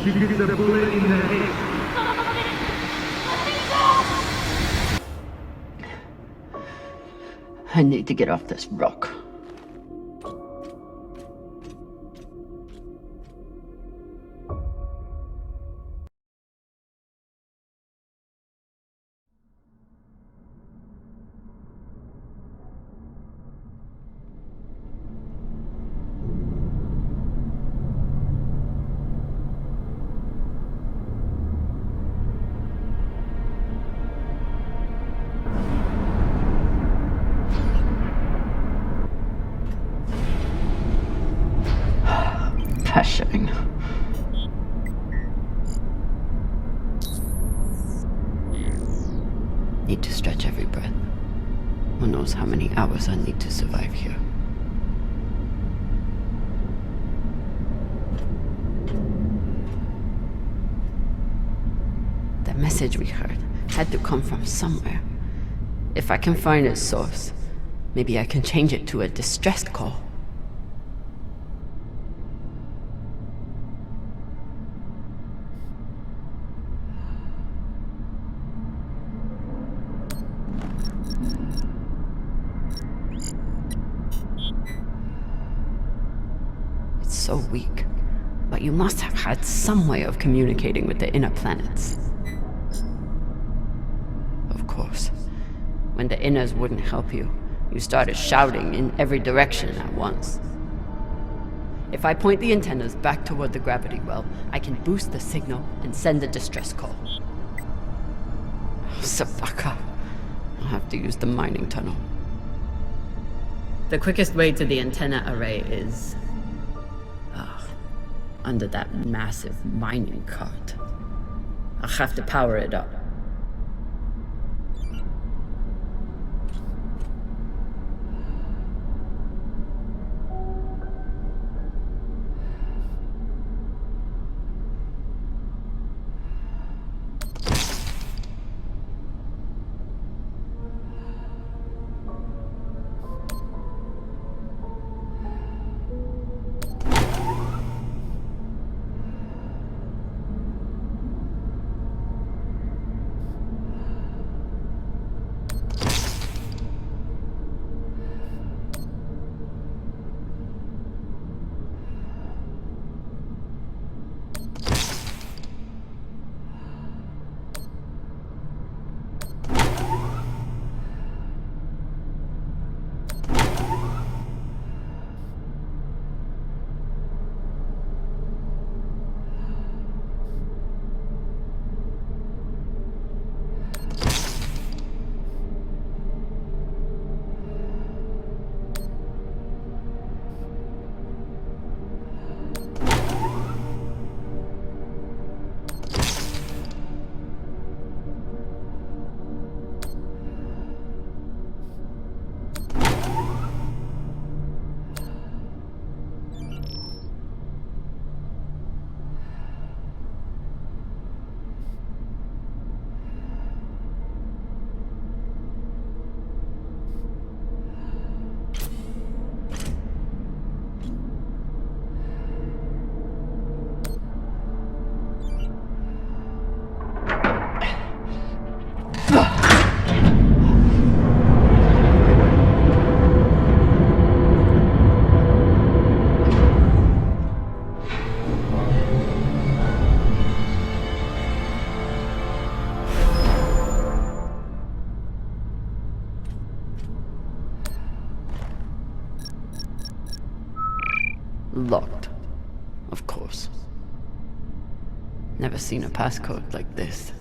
She gets a bullet in the head. I need to get off this rock. Passion. Need to stretch every breath. Who knows how many hours I need to survive here. That message we heard had to come from somewhere. If I can find its source, maybe I can change it to a distress call. So weak, but you must have had some way of communicating with the inner planets. Of course, when the inners wouldn't help you, you started shouting in every direction at once. If I point the antennas back toward the gravity well, I can boost the signal and send a distress call. Sabaka. I'll have to use the mining tunnel. The quickest way to the antenna array is under that massive mining cart. I'll have to power it up. Locked. Of course. Never seen a passcode like this.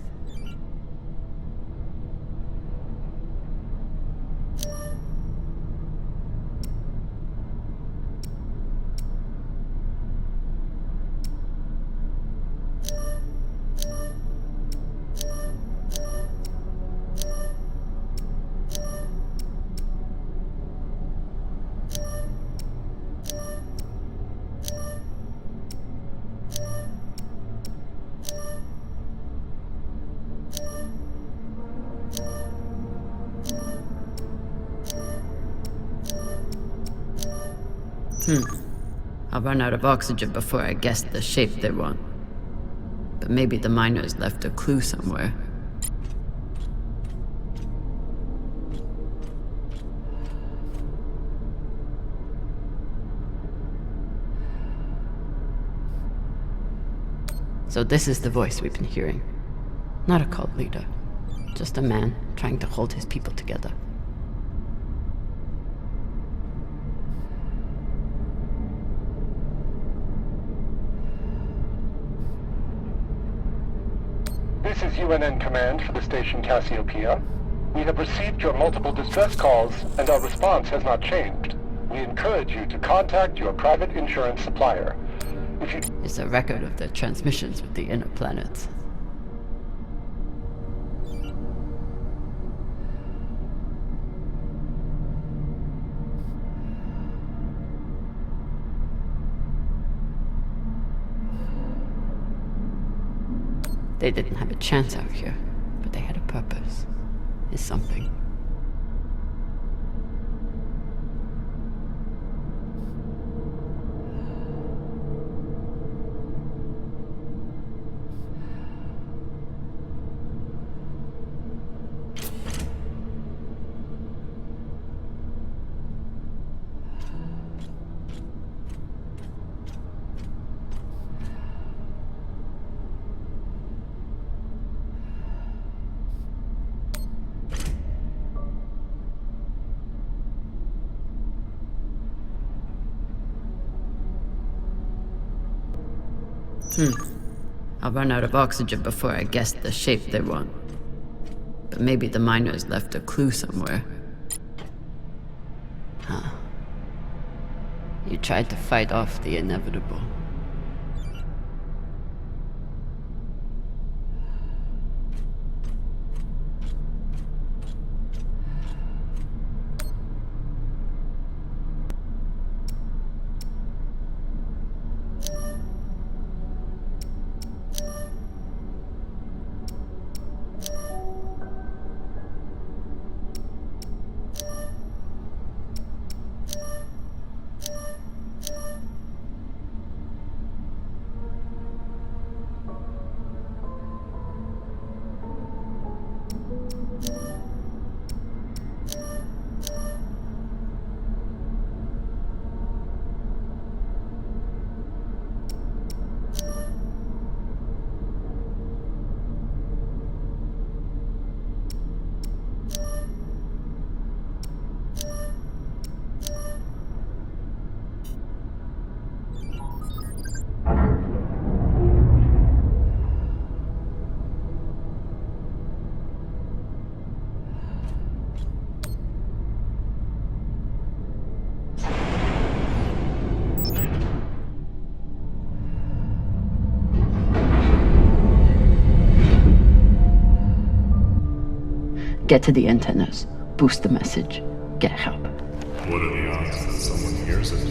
I'll run out of oxygen before I guess the shape they want. But maybe the miners left a clue somewhere. So this is the voice we've been hearing. Not a cult leader, just a man trying to hold his people together. This is UNN Command for the station Cassiopeia. We have received your multiple distress calls, and our response has not changed. We encourage you to contact your private insurance supplier. If you... It's a record of their transmissions with the inner planets. They didn't have a chance out here, but they had a purpose. Is something. I'll run out of oxygen before I guess the shape they want. But maybe the miners left a clue somewhere. Huh. You tried to fight off the inevitable. Get to the antennas, boost the message, get help. What are the odds that someone hears it?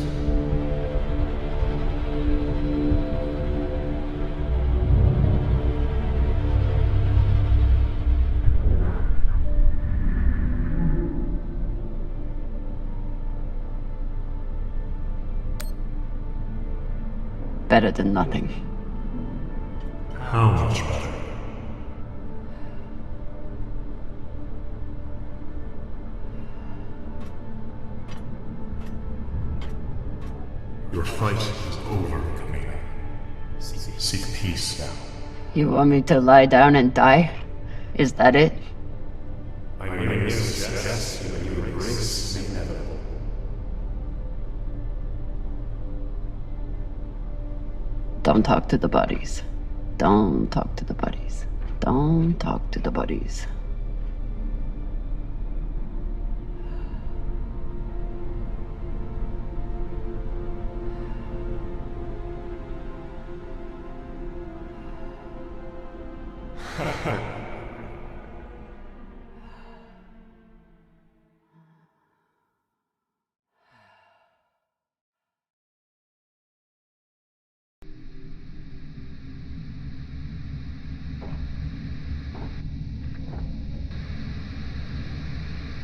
Better than nothing. How much better? Your fight is over, Camila. Seek peace now. You want me to lie down and die? Is that it? I may suggest that you embrace the inevitable. Don't talk to the bodies. Don't talk to the bodies. Don't talk to the bodies.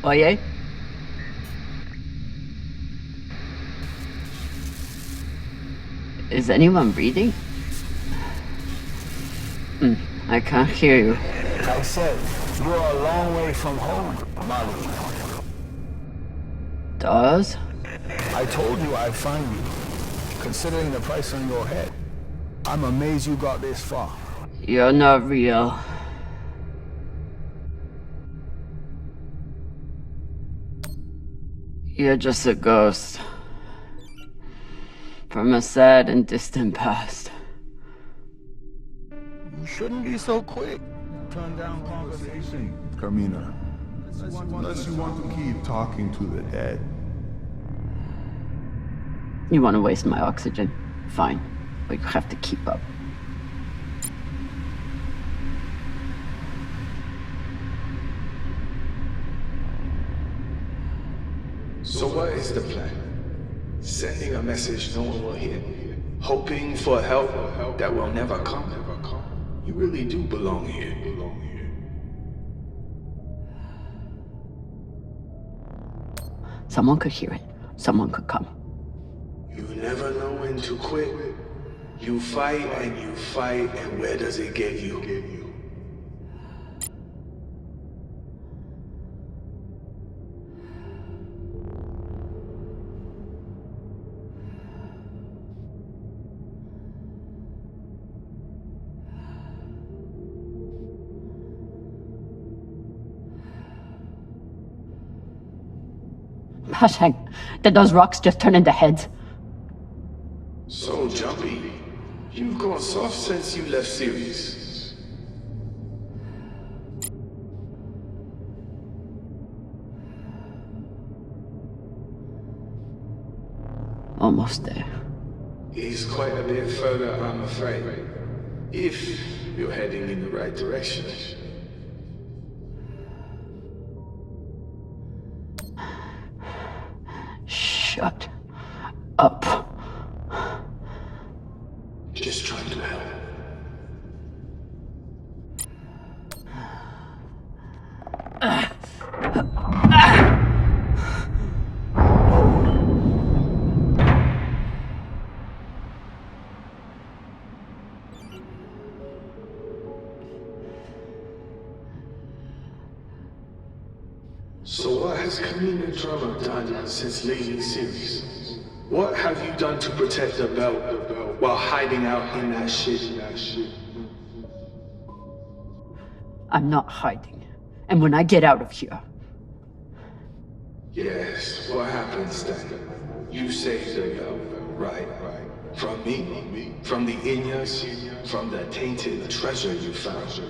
Oye? Is anyone reading? I can't hear you. I said, you're a long way from home, Molly. Dolls? I told you I'd find you. Considering the price on your head, I'm amazed you got this far. You're not real. You're just a ghost. From a sad and distant past. You shouldn't be so quick. Turn down conversation, Carmina. Unless you want to keep talking to the dead. You want to waste my oxygen? Fine. But you have to keep up. So what is the plan? Sending a message no one will hear? Hoping for help that will never come? You really do belong here. Someone could hear it. Someone could come. You never know when to quit. You fight, and where does it get you? Hush, did those rocks just turn into heads? So jumpy. You've gone soft since you left Series. Almost there. He's quite a bit further, I'm afraid. If you're heading in the right direction. Shut up. Just trying to help. So what has Camino Drama done since leaving Series? What have you done to protect the belt while hiding out in that shit? I'm not hiding. And when I get out of here... Yes, what happens then? You saved the belt, right? From me? From the Inyas? From the tainted treasure you found?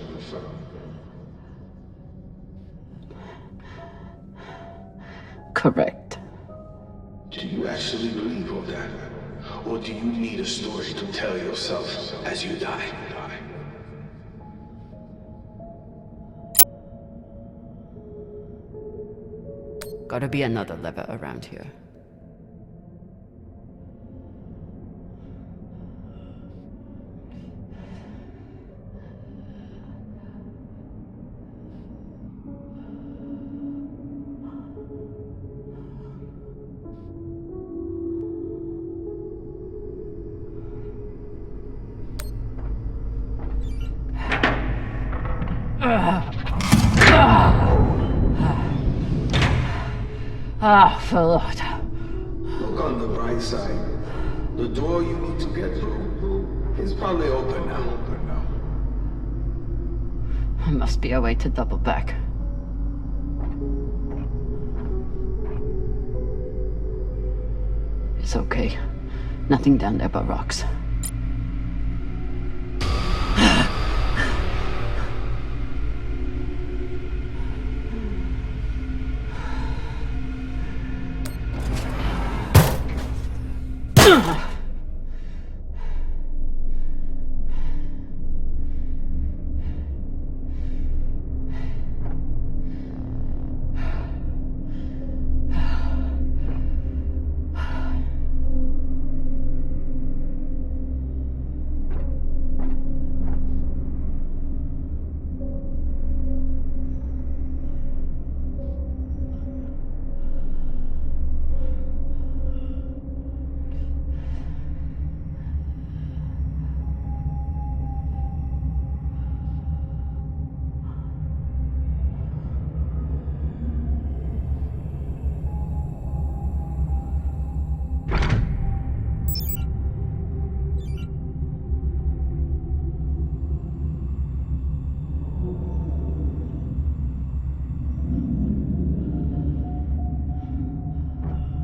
Correct. Do you actually believe all that? Or do you need a story to tell yourself as you die? Gotta be another lever around here. For Lord. Look on the bright side. The door you need to get through is probably open now. There must be a way to double back. It's okay. Nothing down there but rocks.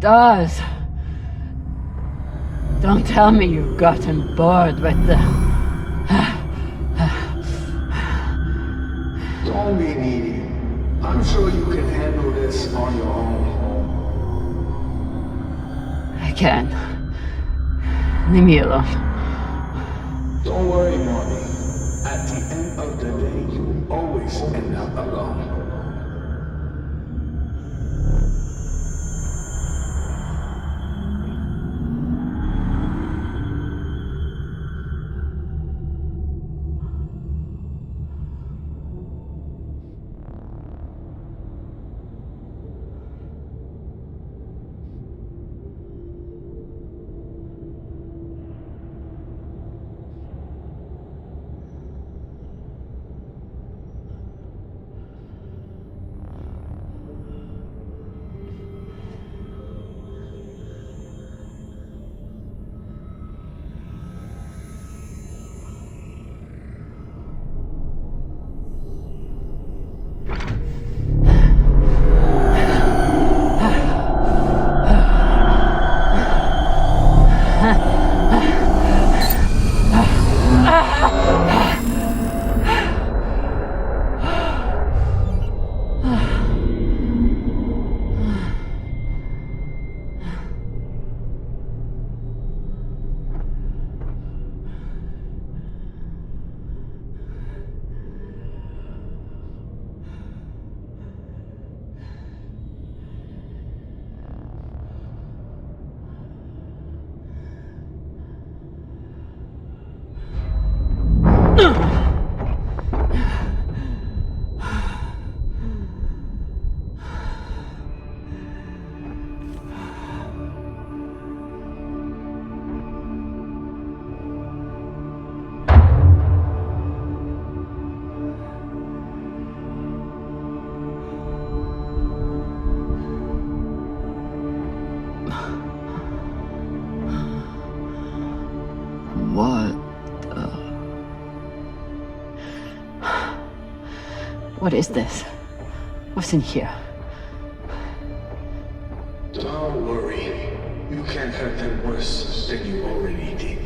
does. Don't tell me you've gotten bored with the... Don't be needy. I'm sure you can handle this on your own. I can. Leave me alone. Don't worry, Marty. At the end of the day, you always end up alone. What is this? What's in here? Don't worry. You can't hurt them worse than you already did.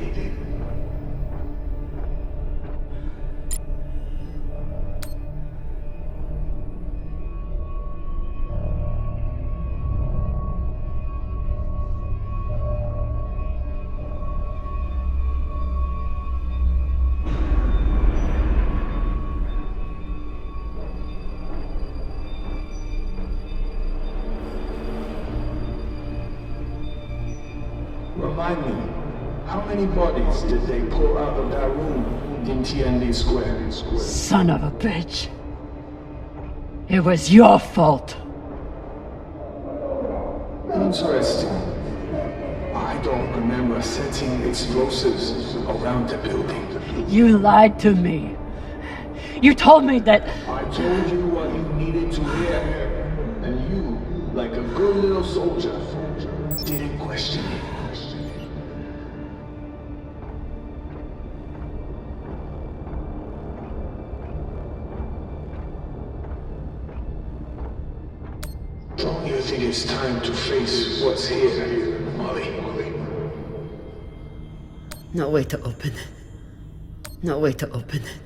Remind me, how many bodies did they pull out of that room in TND Square? Son of a bitch. It was your fault. Interesting. I don't remember setting explosives around the building. You lied to me. You told me that... I told you what you needed to hear. And you, like a good little soldier, didn't question it. Don't you think it's time to face what's here, Molly? No way to open it. No way to open it.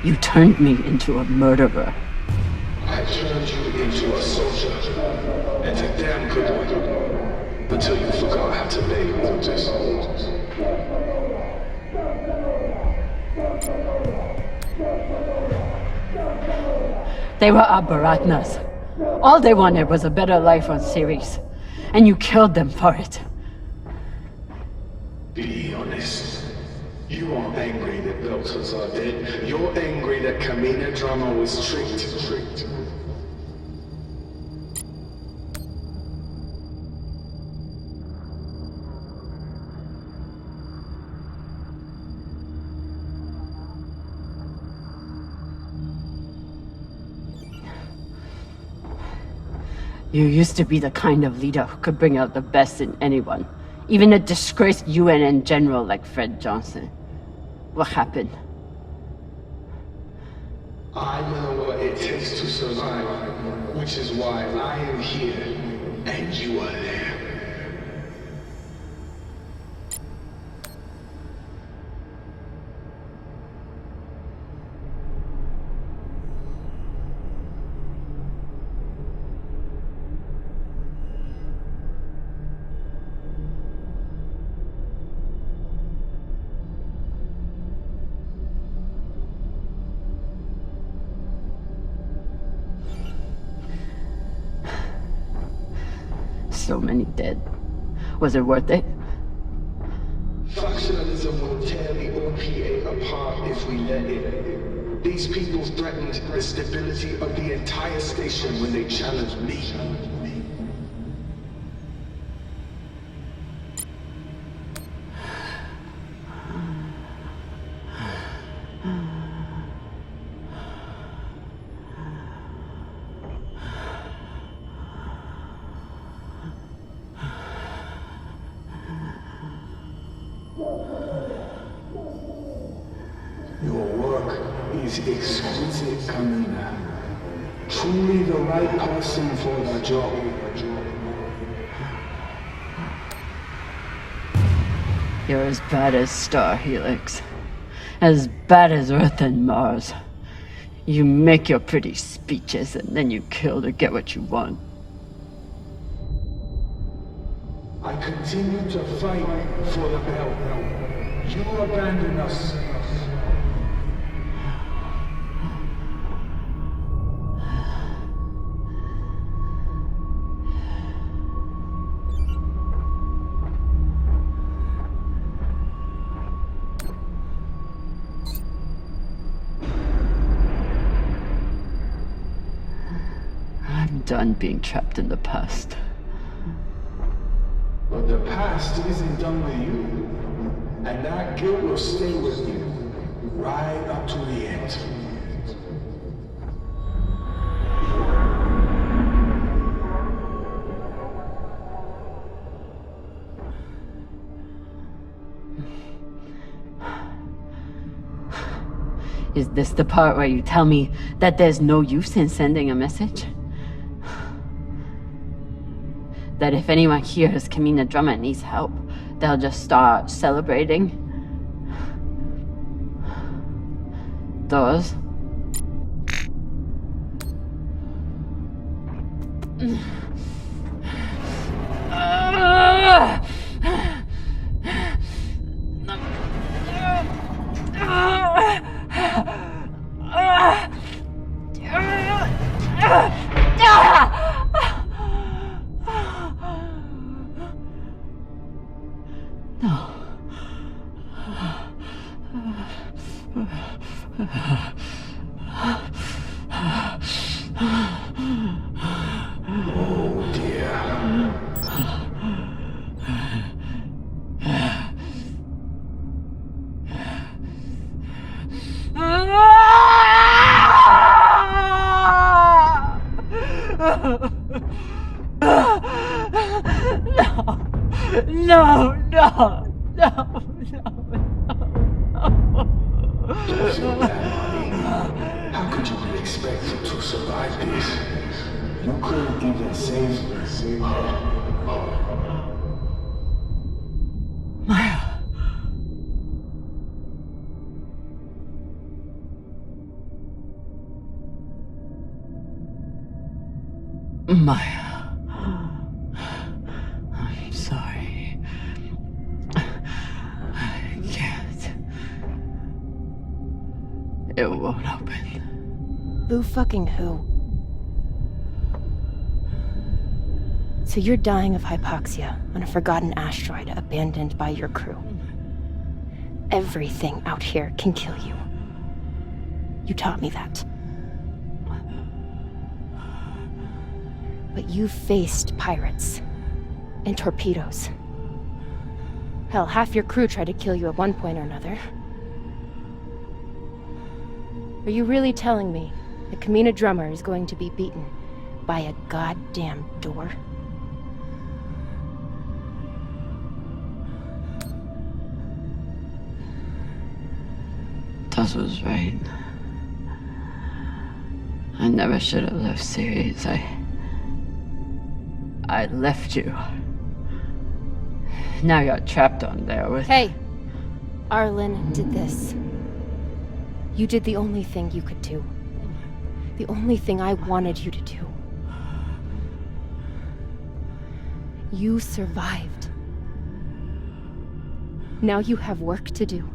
You turned me into a murderer. I turned you into a soldier, and a damn good one, until you forgot how to obey orders. They were our Baratnas. All they wanted was a better life on Ceres, and you killed them for it. Be honest. You aren't angry that Belters are dead. You're angry that Kamina Drama was tricked. You used to be the kind of leader who could bring out the best in anyone, Even a disgraced UNN general like Fred Johnson. What happened? I know what it takes to survive, which is why I am here, and you are there. So many dead. Was it worth it? Factionalism will tear the OPA apart if we let it. These people threatened the stability of the entire station when they challenged me. Your work is exquisite, Kamina. Truly the right person for the job. You're as bad as Star Helix. As bad as Earth and Mars. You make your pretty speeches and then you kill to get what you want. I continue to fight for the belt. You abandon us. I'm done being trapped in the past. But the past isn't done with you. And that guilt will stay with you. Right up to the end. Is this the part where you tell me that there's no use in sending a message? That if anyone hears Kamina Drummond needs help, they'll just start celebrating? Those? Oh dear. No. Don't feel bad, mommy. How could you be expected to survive this? You couldn't even save her. Maya. Maya. I'm sorry. I can't. It won't open. Who fucking who? So you're dying of hypoxia on a forgotten asteroid abandoned by your crew. Everything out here can kill you. You taught me that. But you faced pirates and torpedoes. Hell, half your crew tried to kill you at one point or another. Are you really telling me that Kamina Drummer is going to be beaten by a goddamn door? Charles was right. I never should have left Series. I left you. Now you're trapped on there with... Hey! Arlen did this. You did the only thing you could do. The only thing I wanted you to do. You survived. Now you have work to do.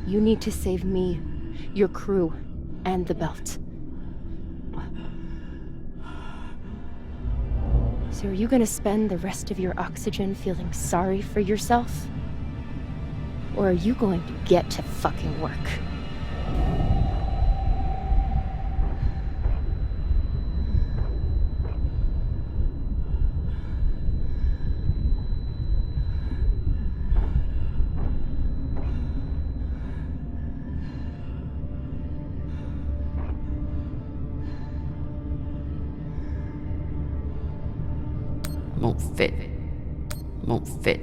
You need to save me, your crew, and the belt. So are you gonna spend the rest of your oxygen feeling sorry for yourself? Or are you going to get to fucking work? Won't fit. Won't fit.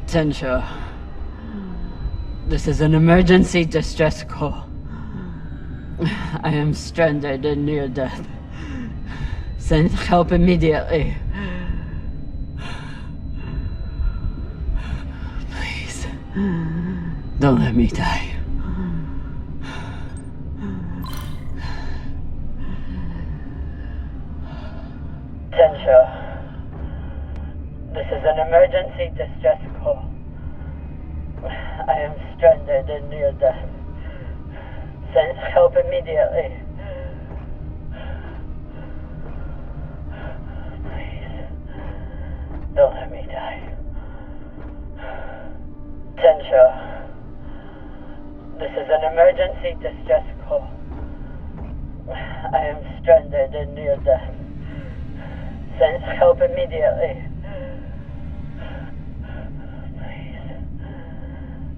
Tensha, this is an emergency distress call. I am stranded and near death. Send help immediately. Please, don't let me die. Tensha. This is an emergency distress call. I am stranded and near death. Send help immediately. Please, don't let me die. Tensha, this is an emergency distress call. I am stranded and near death. Send help immediately.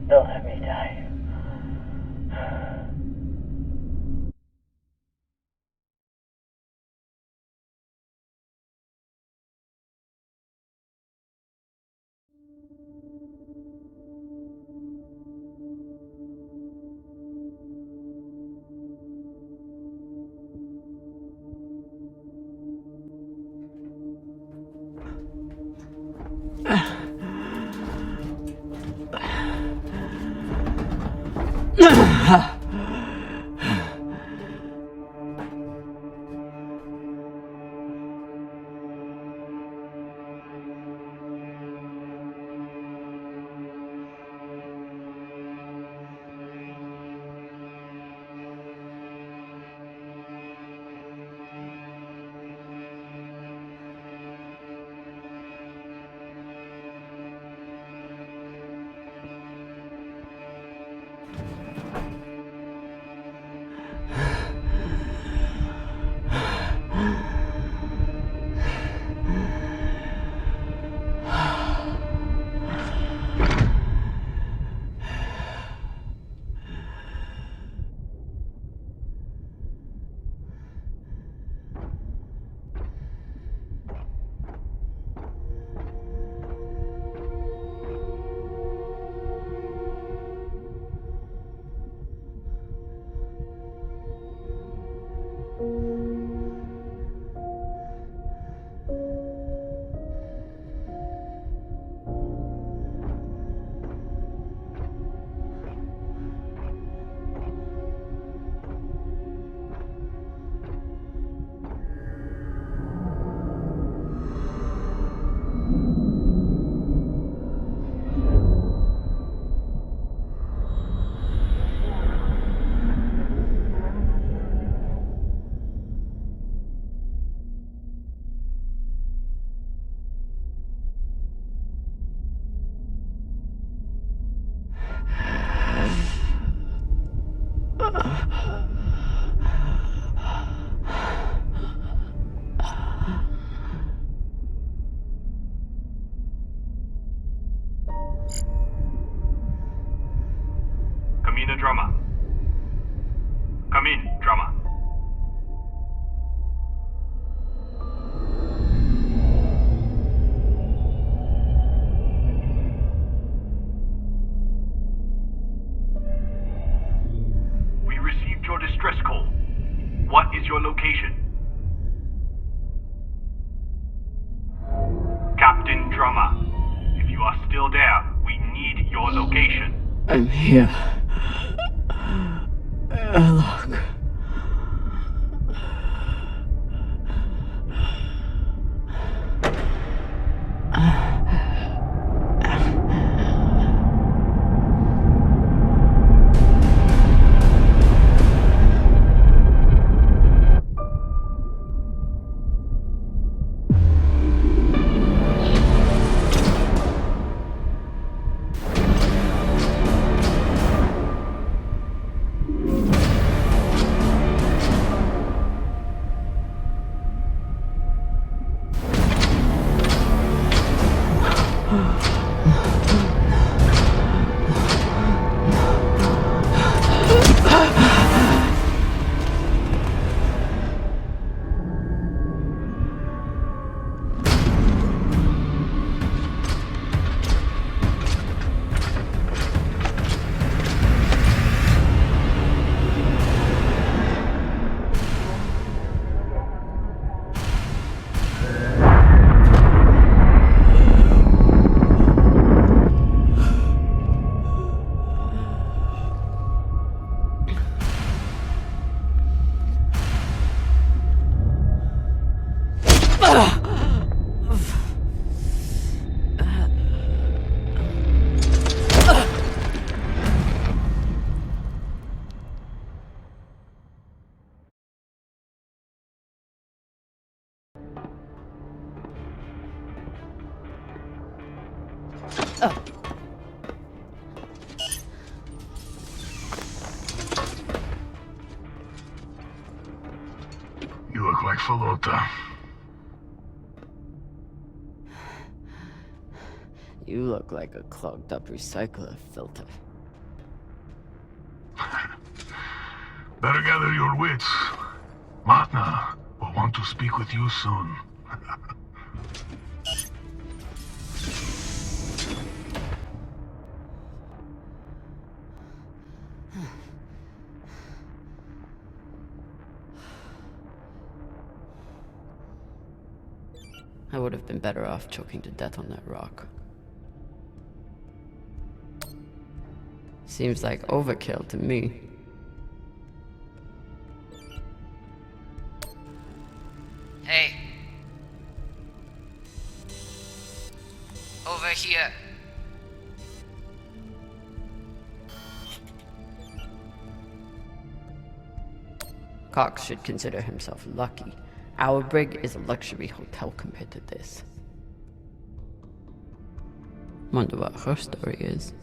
Don't let me die. drama. Come in, drama. We received your distress call. What is your location? Captain Drama, if you are still there, we need your location. I'm here. Look. You look like Falota. You look like a clogged up recycler filter. Better gather your wits. Matna will want to speak with you soon. I would have been better off choking to death on that rock. Seems like overkill to me. Hey. Over here. Cox should consider himself lucky. Our brig is a luxury hotel compared to this. Wonder what her story is.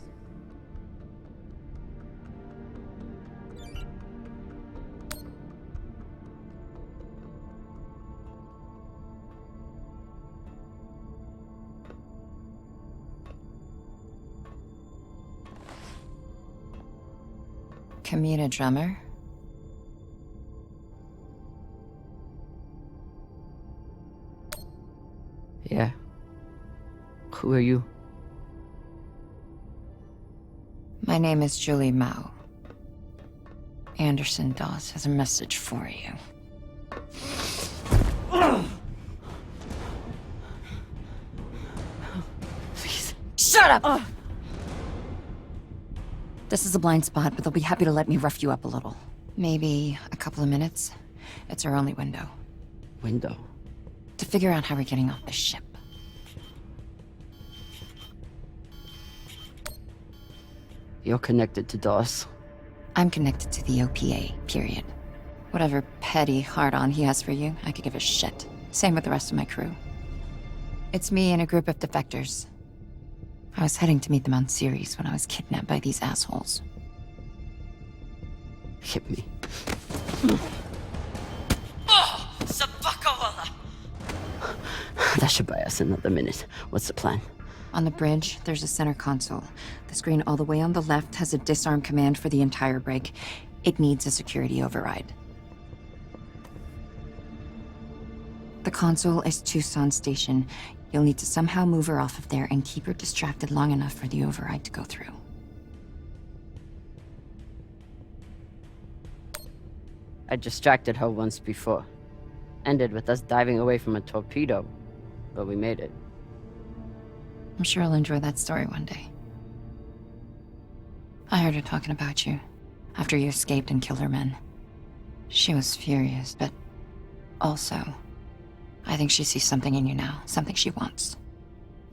Commuter drummer? Yeah. Who are you? My name is Julie Mao. Anderson Dawes has a message for you. Please. Shut up! This is a blind spot, but they'll be happy to let me rough you up a little. Maybe a couple of minutes. It's our only window. Window? To figure out how we're getting off the ship. You're connected to Dawes. I'm connected to the OPA, period. Whatever petty hard-on he has for you, I could give a shit. Same with the rest of my crew. It's me and a group of defectors. I was heading to meet them on Ceres when I was kidnapped by these assholes. Hit me. That should buy us another minute. What's the plan? On the bridge, there's a center console. The screen all the way on the left has a disarm command for the entire break. It needs a security override. The console is Tucson's station. You'll need to somehow move her off of there and keep her distracted long enough for the override to go through. I distracted her once before. Ended with us diving away from a torpedo, but we made it. I'm sure I'll enjoy that story one day. I heard her talking about you after you escaped and killed her men. She was furious, but also, I think she sees something in you now, something she wants.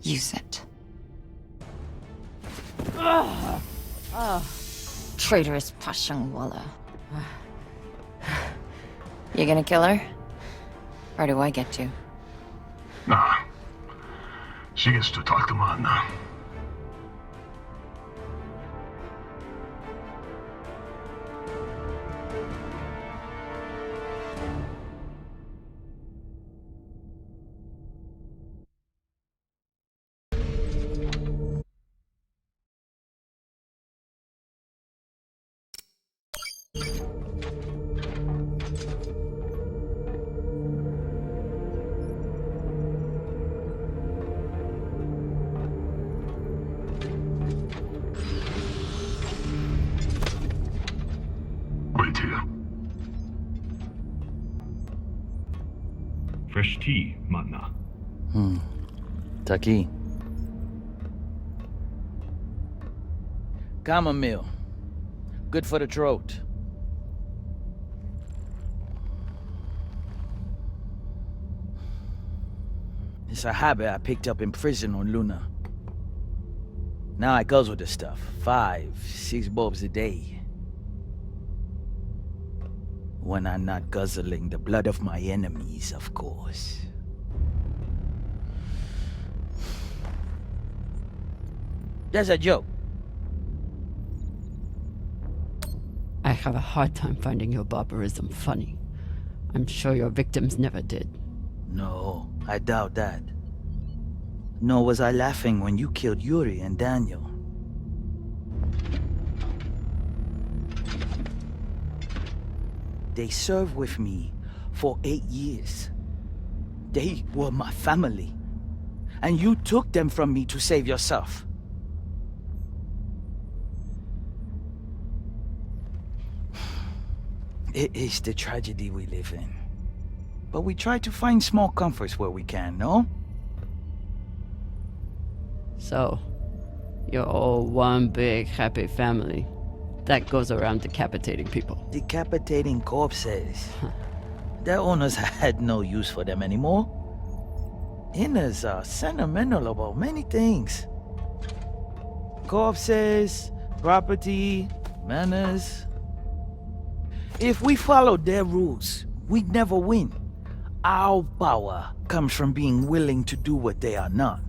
Use it. Traitorous Pashangwala. You gonna kill her? Or do I get to? Nah. She gets to talk to man now. Wait here. Fresh tea, Matna. Taki. Chamomile. Good for the throat. It's a habit I picked up in prison on Luna. Now I guzzle the stuff. 5, 6 bulbs a day. When I'm not guzzling the blood of my enemies, of course. That's a joke. I have a hard time finding your barbarism funny. I'm sure your victims never did. No, I doubt that. Nor was I laughing when you killed Yuri and Daniel. They served with me for 8 years. They were my family. And you took them from me to save yourself. It is the tragedy we live in. But we try to find small comforts where we can, no? So, you're all one big happy family that goes around decapitating people. Decapitating corpses. Their owners had no use for them anymore. Inners are sentimental about many things. Corpses, property, manners. If we followed their rules, we'd never win. Our power comes from being willing to do what they are not.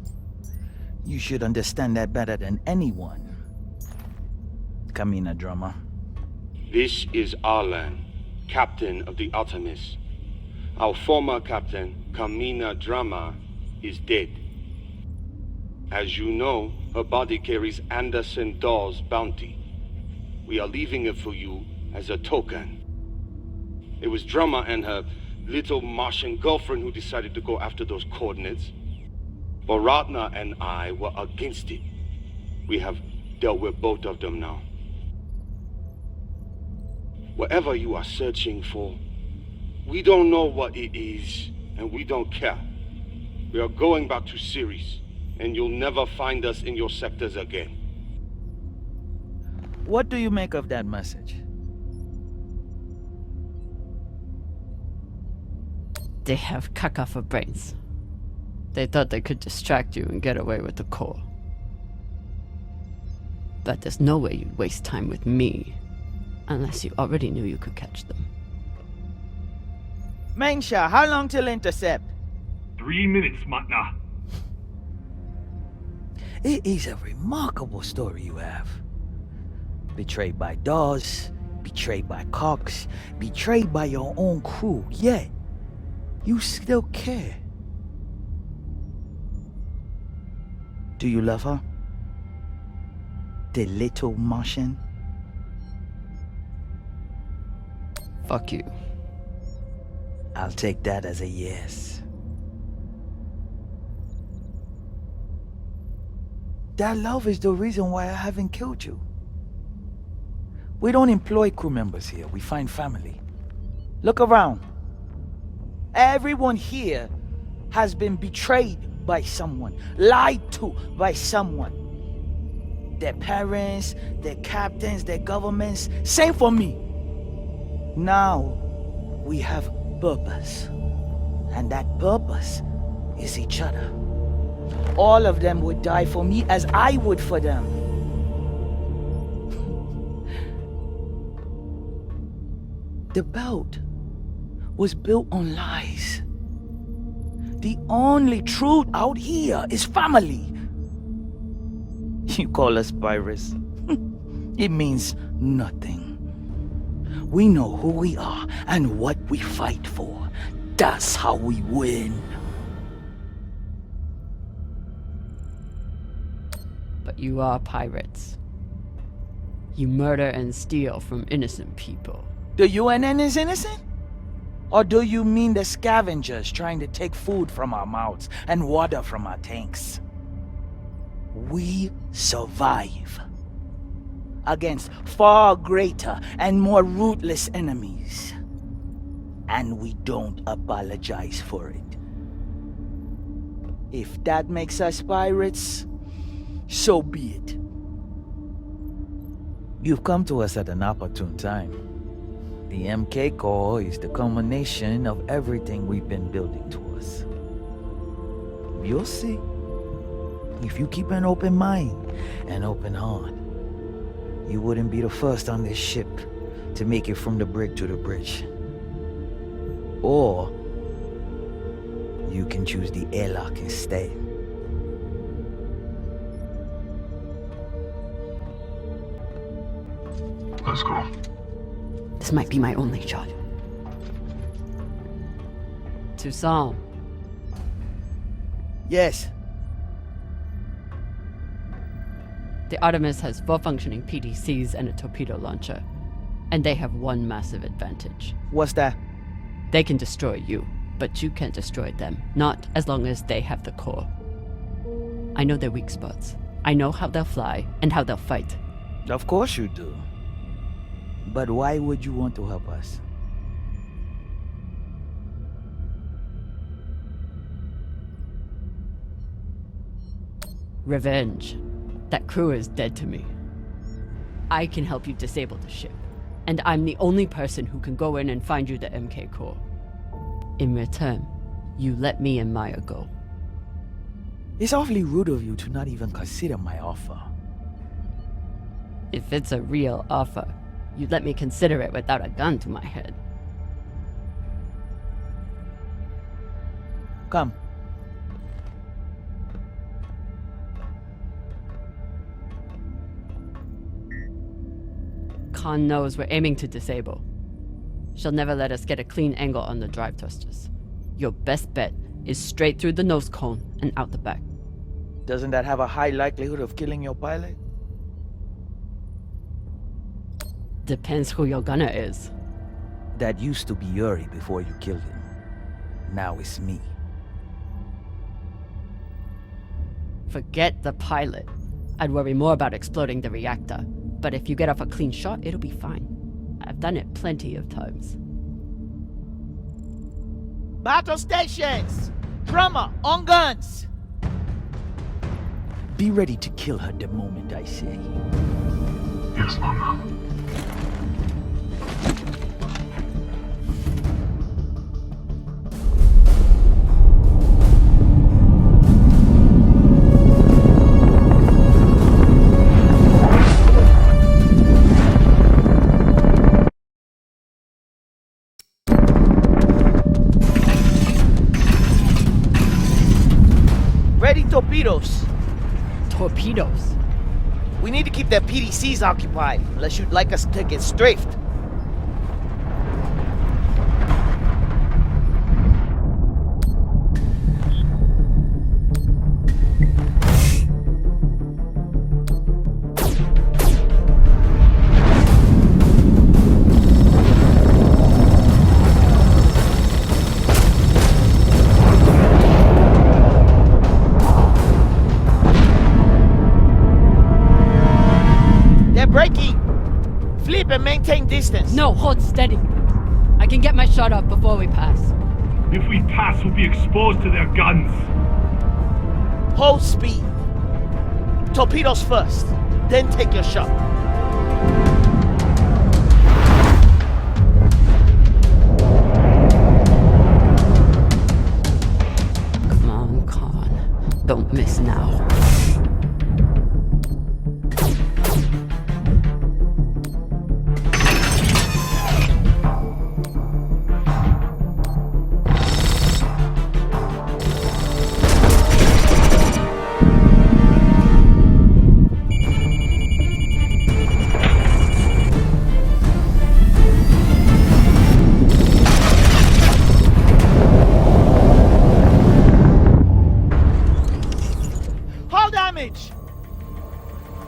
You should understand that better than anyone. Kamina Drama. This is Arlan, captain of the Artemis. Our former captain, Kamina Drama, is dead. As you know, her body carries Anderson Dawes' bounty. We are leaving it for you as a token. It was Drama and her little Martian girlfriend who decided to go after those coordinates. But Ratna and I were against it. We have dealt with both of them now. Whatever you are searching for, we don't know what it is, and we don't care. We are going back to Ceres, and you'll never find us in your sectors again. What do you make of that message? They have caca for brains. They thought they could distract you and get away with the core. But there's no way you'd waste time with me, unless you already knew you could catch them. Mensha, how long till intercept? 3 minutes, Matna. It is a remarkable story you have. Betrayed by Dawes, betrayed by Cox, betrayed by your own crew, yet you still care. Do you love her? The little Martian? Fuck you. I'll take that as a yes. That love is the reason why I haven't killed you. We don't employ crew members here, we find family. Look around. Everyone here has been betrayed by someone, lied to by someone. Their parents, their captains, their governments, same for me. Now, we have purpose. And that purpose is each other. All of them would die for me as I would for them. The belt was built on lies. The only truth out here is family. You call us pirates. It means nothing. We know who we are and what we fight for. That's how we win. But you are pirates. You murder and steal from innocent people. The UNN is innocent? Or do you mean the scavengers trying to take food from our mouths and water from our tanks? We survive against far greater and more ruthless enemies. And we don't apologize for it. If that makes us pirates, so be it. You've come to us at an opportune time. The MK Corps is the culmination of everything we've been building towards. You'll see. If you keep an open mind and open heart, you wouldn't be the first on this ship to make it from the brig to the bridge. Or you can choose the airlock instead. Let's go. This might be my only shot. Toussaint. Yes. The Artemis has 4 functioning PDCs and a torpedo launcher. And they have one massive advantage. What's that? They can destroy you, but you can't destroy them. Not as long as they have the core. I know their weak spots. I know how they'll fly and how they'll fight. Of course you do. But why would you want to help us? Revenge. That crew is dead to me. I can help you disable the ship. And I'm the only person who can go in and find you the MK core. In return, you let me and Maya go. It's awfully rude of you to not even consider my offer. If it's a real offer, you'd let me consider it without a gun to my head. Come. Khan knows we're aiming to disable. She'll never let us get a clean angle on the drive thrusters. Your best bet is straight through the nose cone and out the back. Doesn't that have a high likelihood of killing your pilot? Depends who your gunner is. That used to be Yuri before you killed him. Now it's me. Forget the pilot. I'd worry more about exploding the reactor. But if you get off a clean shot, it'll be fine. I've done it plenty of times. Battle stations! Drummer, on guns! Be ready to kill her the moment I say. Yes, Mama. Ready torpedoes. Torpedoes? We need to keep their PDCs occupied, unless you'd like us to get strafed. Keep and maintain distance. No, hold steady. I can get my shot off before we pass. If we pass, we'll be exposed to their guns. Hold speed. Torpedoes first, then take your shot. Come on, Khan. Don't miss now.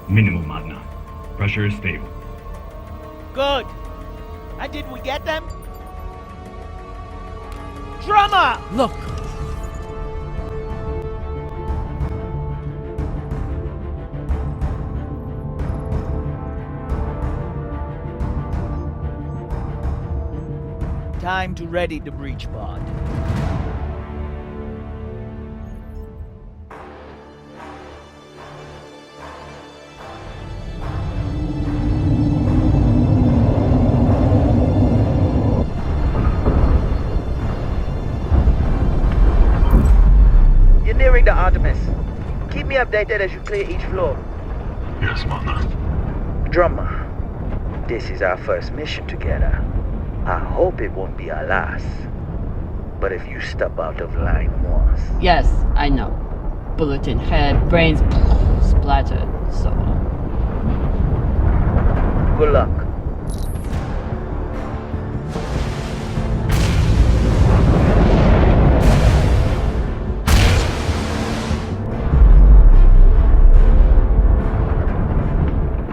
Minimal, Madna. Pressure is stable. Good. And did we get them? Drama! Look! Time to ready the breach pod. The Artemis. Keep me updated as you clear each floor. Yes, Mana. Drummer, this is our first mission together. I hope it won't be our last. But if you step out of line once... Yes, I know. Bullet in head, brains splattered, so on. Good luck.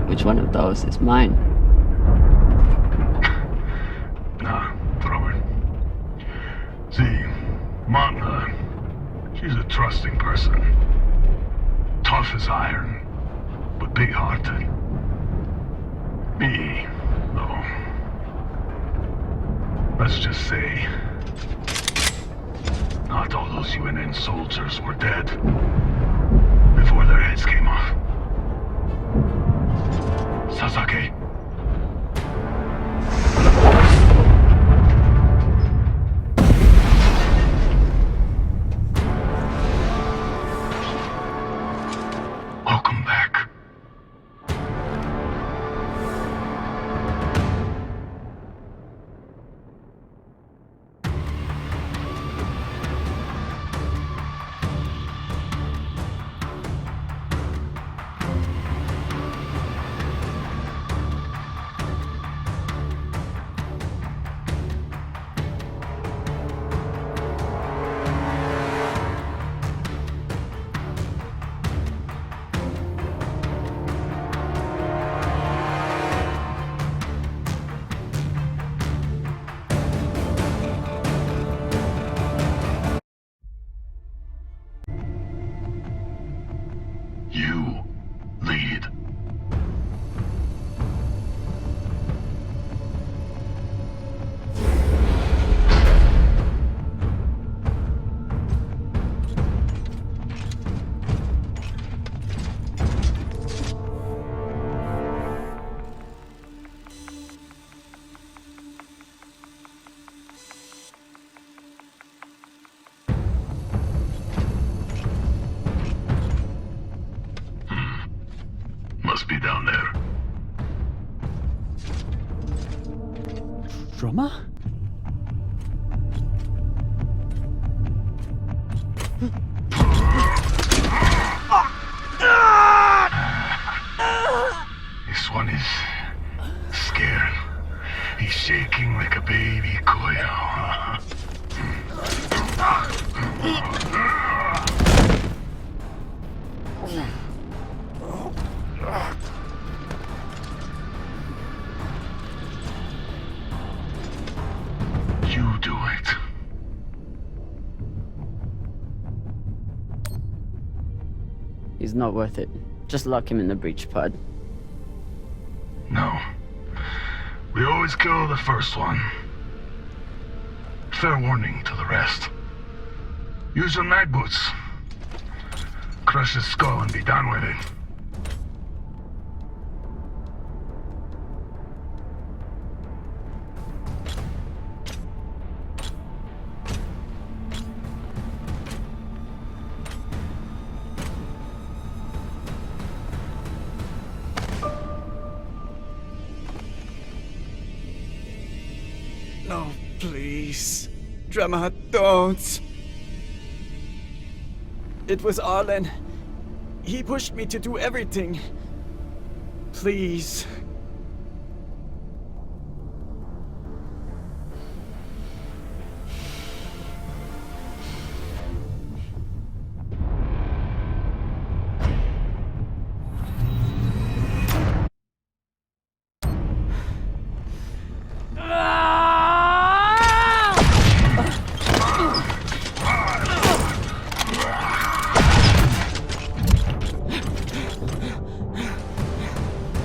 Which one of those is mine? Nah, throw it. See, Manta, she's a trusting person. Tough as iron, but big-hearted. Me, though, let's just say, not all those UNN soldiers were dead before their heads came off. Sasaki. Welcome back. You lead. Must be down there. Drama? This one is scared. He's shaking like a baby coil. You do it. He's not worth it. Just lock him in the breach pod. No. We always kill the first one. Fair warning to the rest. Use your mag boots. Crush his skull and be done with it. No, please. Drama, don't. It was Arlen. He pushed me to do everything. Please.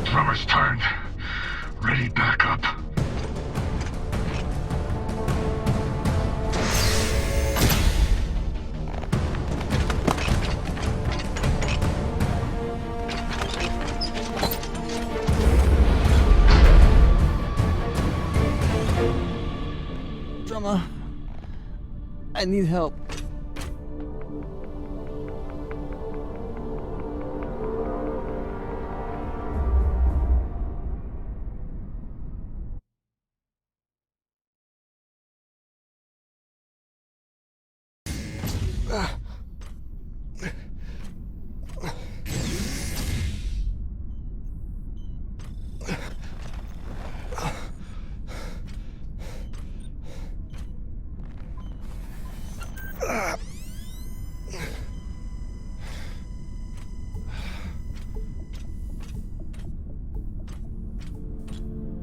Drummer's turned. Ready back up. Drummer, I need help.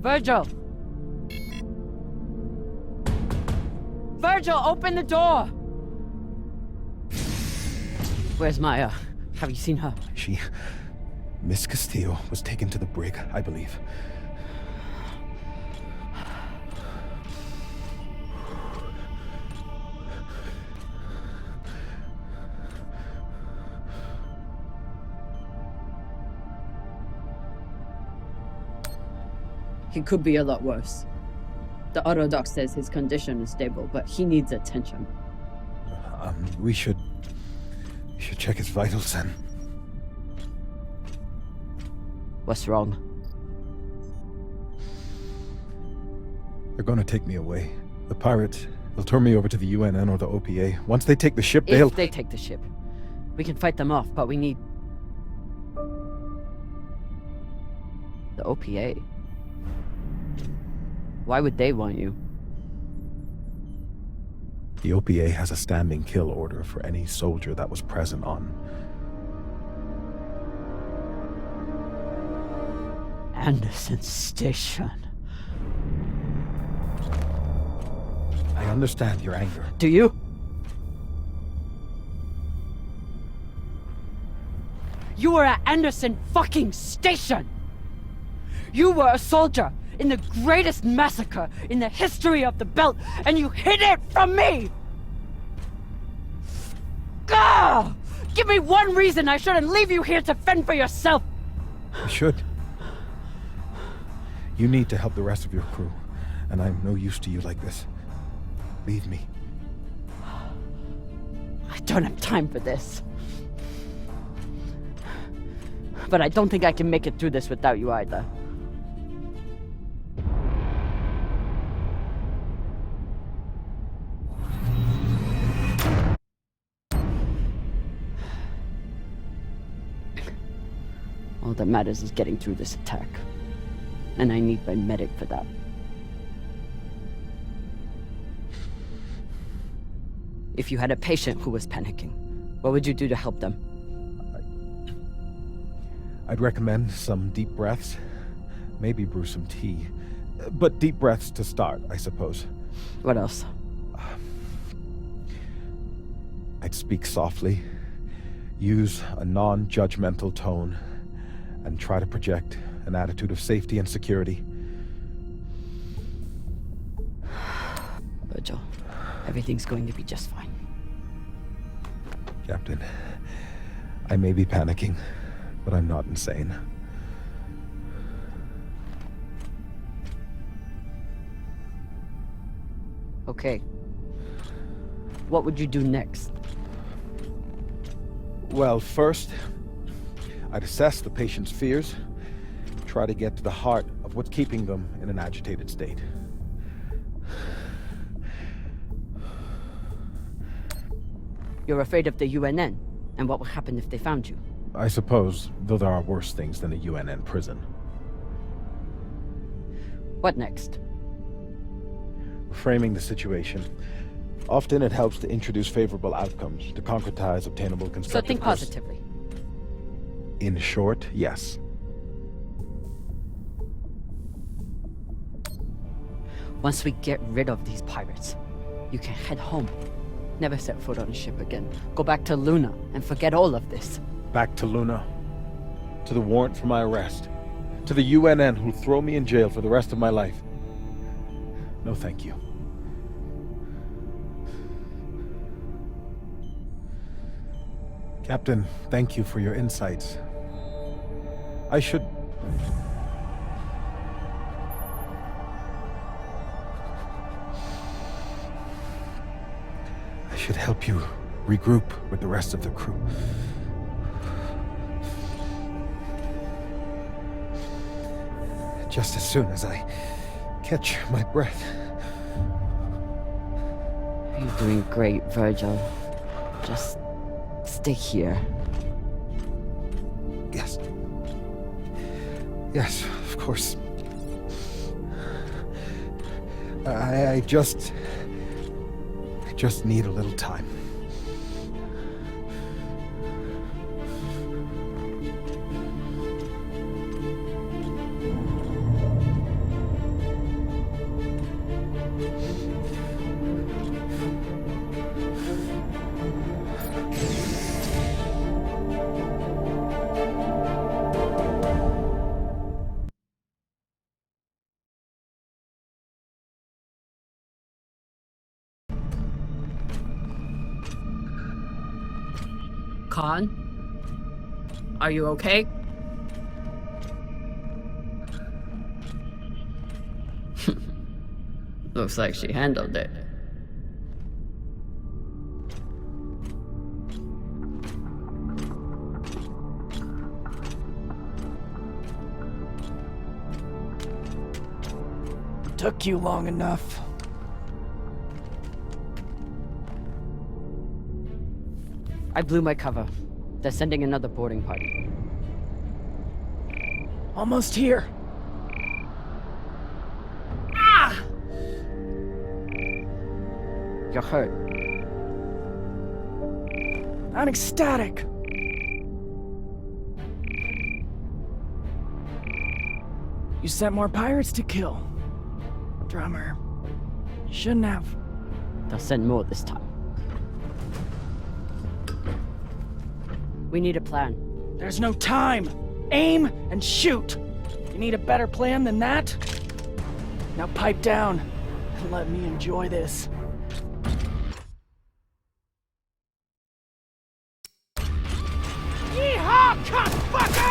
Virgil! Virgil, open the door! Where's Maya? Have you seen her? Miss Castillo was taken to the brig, I believe. He could be a lot worse. The auto doc says his condition is stable, but he needs attention. We should check his vitals then. What's wrong? They're gonna take me away. The pirates, they'll turn me over to the UNN or the OPA. Once they take the ship, they'll... If they take the ship. We can fight them off, but we need... the OPA. Why would they want you? The OPA has a standing kill order for any soldier that was present on Anderson Station. I understand your anger. Do you? You were at Anderson fucking Station! You were a soldier in the greatest massacre in the history of the belt, and you hid it from me! Gah! Give me one reason I shouldn't leave you here to fend for yourself! You should. You need to help the rest of your crew, and I'm no use to you like this. Leave me. I don't have time for this. But I don't think I can make it through this without you either. All that matters is getting through this attack. And I need my medic for that. If you had a patient who was panicking, what would you do to help them? I'd recommend some deep breaths. Maybe brew some tea. But deep breaths to start, I suppose. What else? I'd speak softly, use a non-judgmental tone, and try to project an attitude of safety and security. Everything's going to be just fine. Captain, I may be panicking, but I'm not insane. Okay. What would you do next? Well, first, I'd assess the patient's fears, try to get to the heart of what's keeping them in an agitated state. You're afraid of the UNN, and what would happen if they found you? I suppose, though there are worse things than a UNN prison. What next? Framing the situation. Often it helps to introduce favorable outcomes, to concretize obtainable constructive... So think positively. In short, yes. Once we get rid of these pirates, you can head home. Never set foot on a ship again. Go back to Luna and forget all of this. Back to Luna. To the warrant for my arrest. To the UNN who'll throw me in jail for the rest of my life. No, thank you. Captain, thank you for your insights. I should help you regroup with the rest of the crew. Just as soon as I catch my breath. You're doing great, Virgil. Just stay here. Yes. Yes, of course. I just need a little time. Khan? Are you okay? Looks like she handled it. Took you long enough. I blew my cover. They're sending another boarding party. Almost here. Ah! You're hurt. I'm ecstatic. You sent more pirates to kill. Drummer. You shouldn't have. They'll send more this time. We need a plan. There's no time. Aim and shoot. You need a better plan than that? Now pipe down and let me enjoy this. Yeehaw, cockfucker!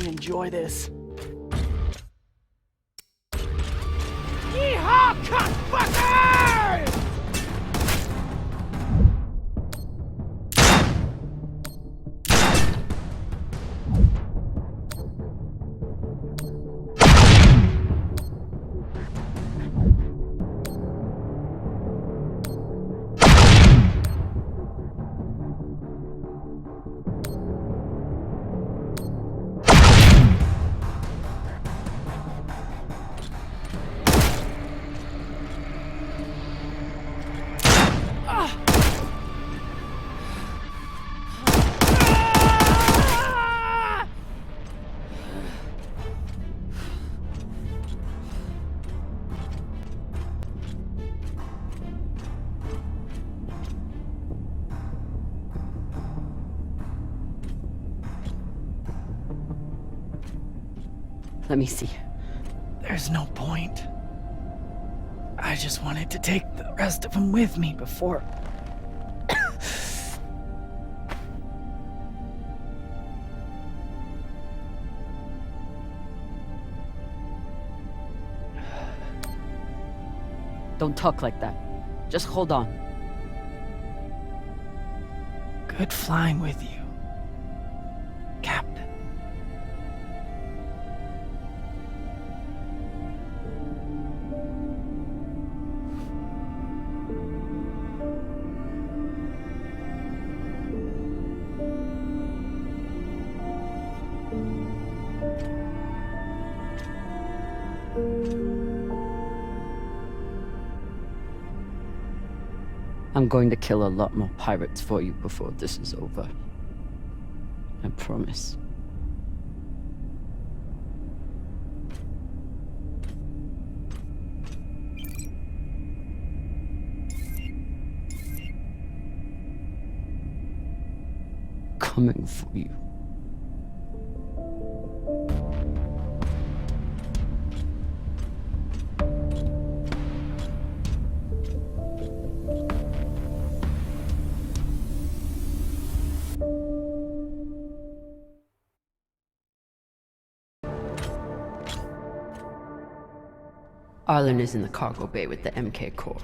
Enjoy this. Yeehaw, cockfucker! Let me see. There's no point. I just wanted to take the rest of them with me before... Don't talk like that. Just hold on. Good flying with you, Captain. I'm going to kill a lot more pirates for you before this is over. I promise. Coming for you. Arlen is in the cargo bay with the MK Corps.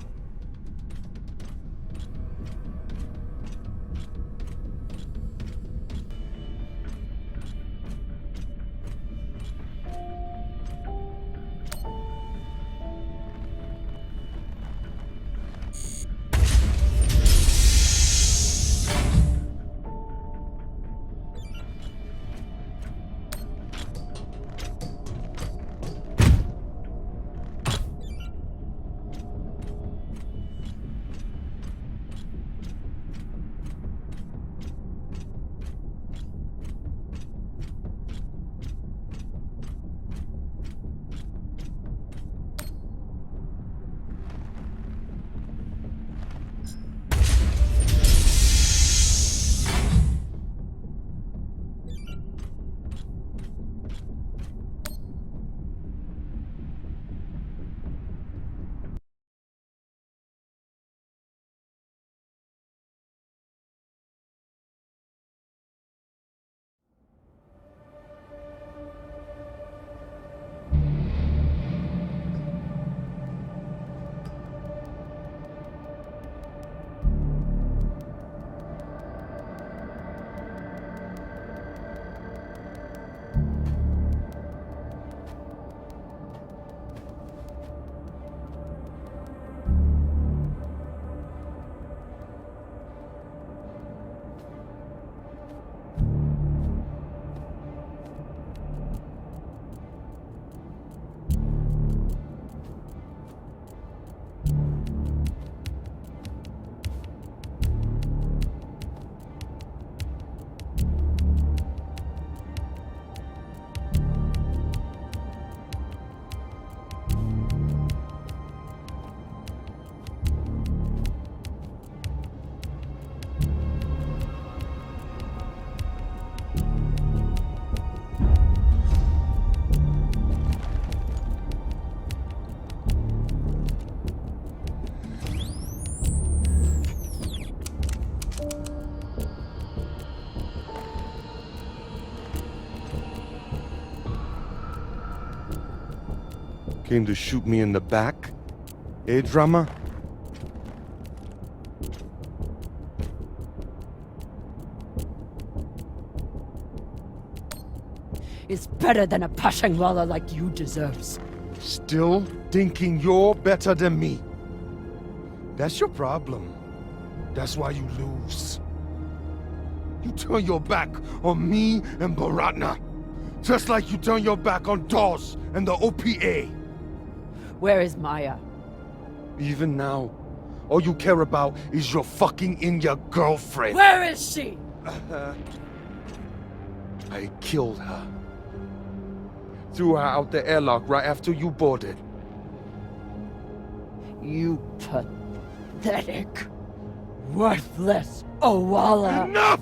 Came to shoot me in the back? Eh, drama? It's better than a Pashangwala like you deserves. Still thinking you're better than me. That's your problem. That's why you lose. You turn your back on me and Baratna. Just like you turn your back on Dawes and the OPA. Where is Maya? Even now, all you care about is your fucking India girlfriend. Where is she? I killed her. Threw her out the airlock right after you boarded. You pathetic, worthless Owala. Enough!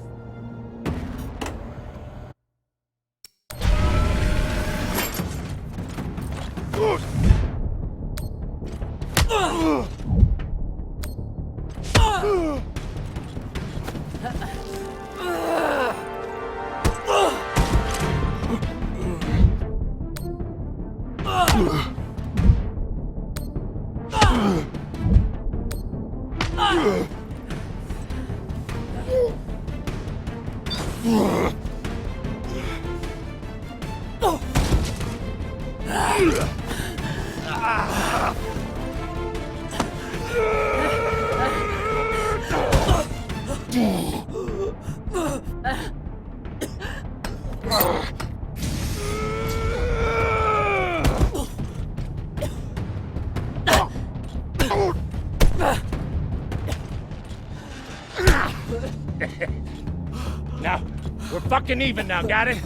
Now, we're fucking even now, got it?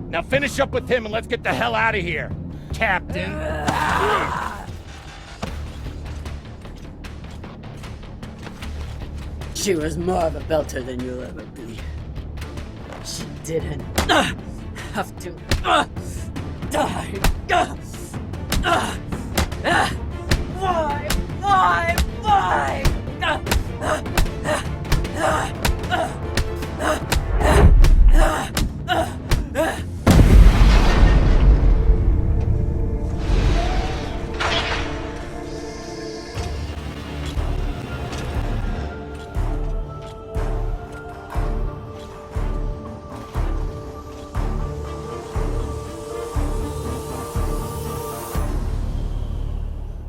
Now finish up with him and let's get the hell out of here, Captain. She was more of a belter than you'll ever be. She didn't have to die. Why?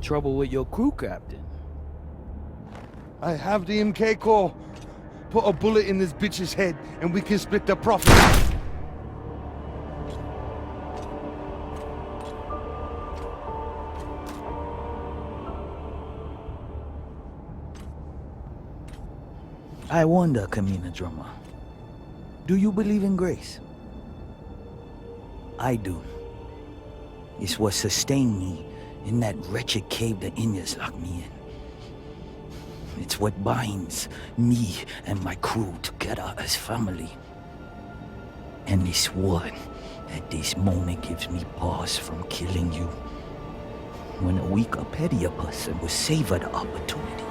Trouble with your crew, Captain? I have the MK core. Put a bullet in this bitch's head and we can split the profit. I wonder, Kamina Drummer, do you believe in grace? I do. It's what sustained me in that wretched cave the Indians locked me in. It's what binds me and my crew together as family. And it's what, at this moment, gives me pause from killing you. When a weaker, pettier person will savor the opportunity.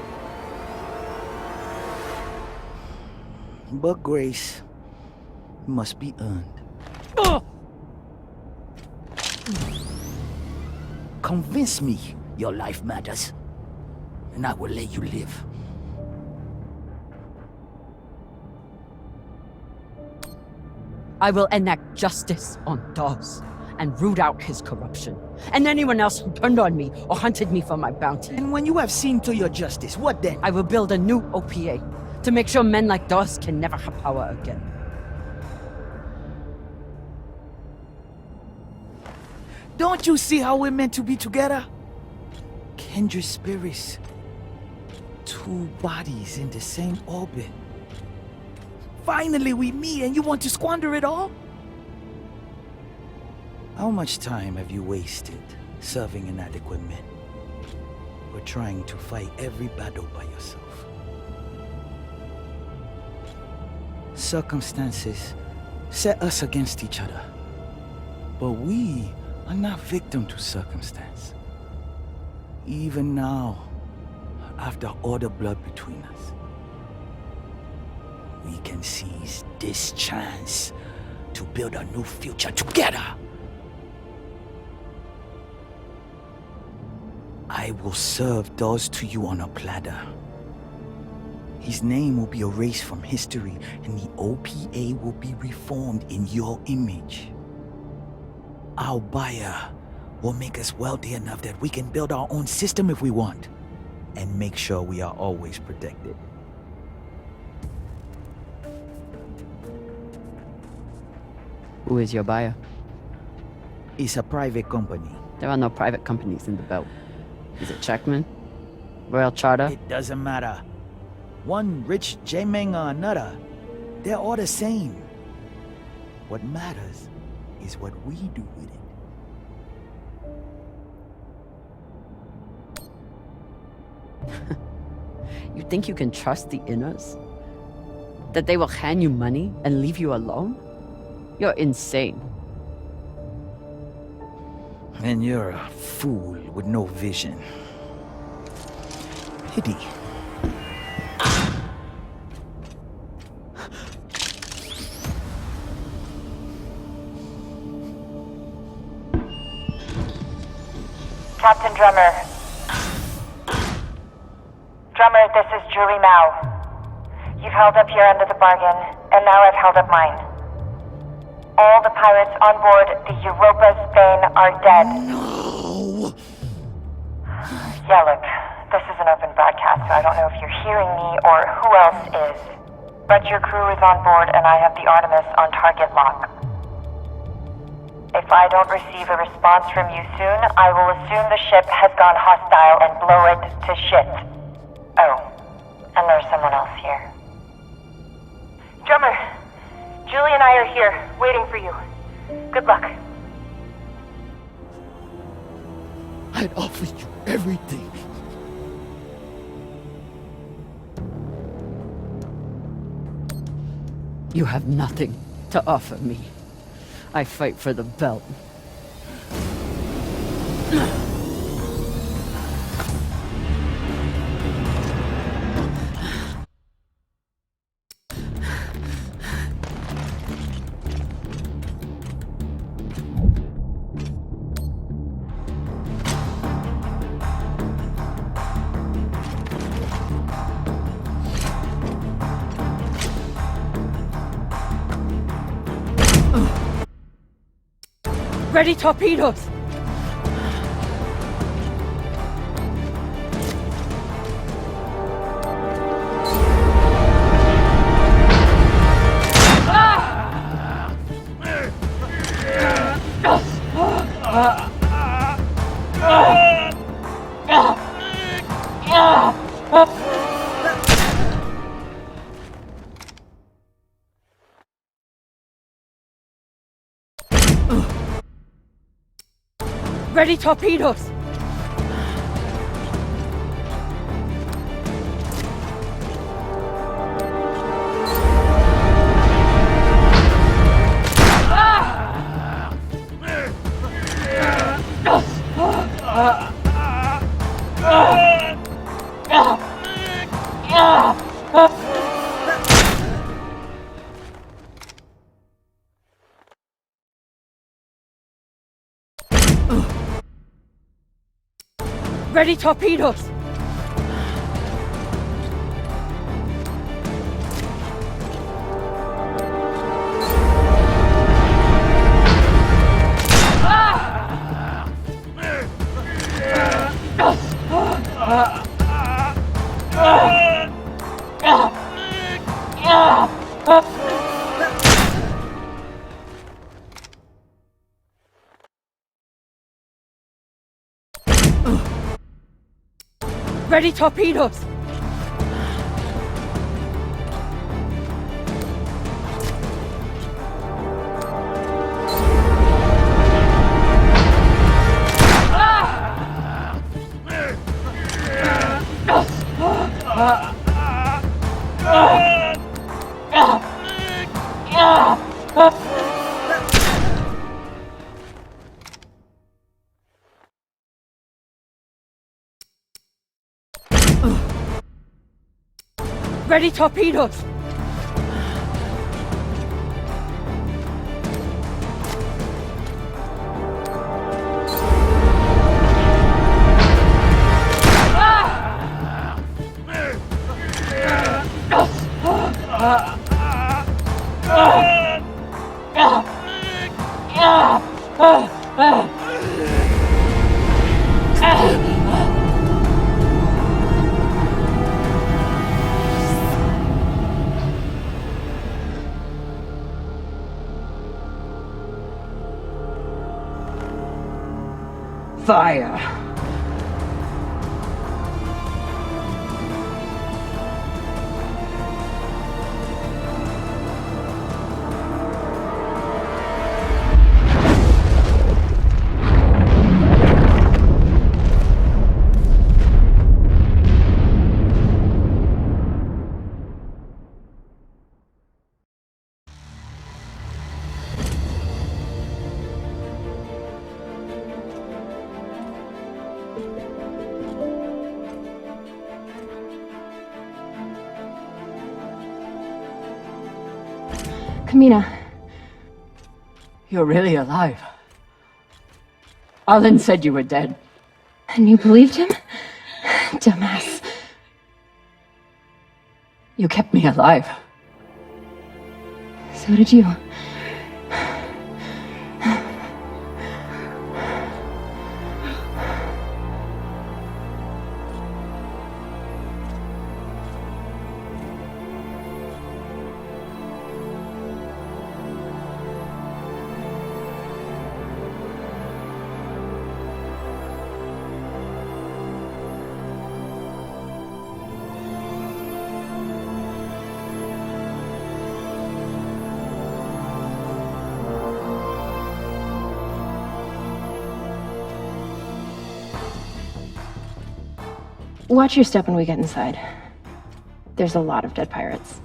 But grace must be earned. Convince me your life matters, and I will let you live. I will enact justice on Dawes and root out his corruption, and anyone else who turned on me or hunted me for my bounty. And when you have seen to your justice, what then? I will build a new OPA to make sure men like Dawes can never have power again. Don't you see how we're meant to be together? Kindred spirits. Two bodies in the same orbit. Finally we meet and you want to squander it all? How much time have you wasted serving inadequate men? Or trying to fight every battle by yourself? Circumstances set us against each other. But we are not victim to circumstance. Even now, after all the blood between us, we can seize this chance to build a new future together. I will serve those to you on a platter. His name will be erased from history, and the OPA will be reformed in your image. Our buyer will make us wealthy enough that we can build our own system if we want, and make sure we are always protected. Who is your buyer? It's a private company. There are no private companies in the belt. Is it Checkman? Royal Charter? It doesn't matter. One rich J-Meng or another, they're all the same. What matters is what we do with it. You think you can trust the Inners? That they will hand you money and leave you alone? You're insane. And you're a fool with no vision. Pity. Captain Drummer. Drummer, this is Julie Mao. You've held up your end of the bargain, and now I've held up mine. All the pirates on board the Europa Spain are dead. No! Yeah, look, this is an open broadcast, so I don't know if you're hearing me or who else is. But your crew is on board, and I have the Artemis on target lock. If I don't receive a response from you soon, I will assume the ship has gone hostile and blow it to shit. Oh, and there's someone else here. Drummer, Julie and I are here, waiting for you. Good luck. I'd offer you everything. You have nothing to offer me. I fight for the belt. Ready torpedoes! Ready torpedoes! Ready torpedoes! Ready torpedoes! Ready torpedoes! Fire. Kamina. You're really alive. Arlen said you were dead. And you believed him? Dumbass. You kept me alive. So did you. Watch your step when we get inside. There's a lot of dead pirates.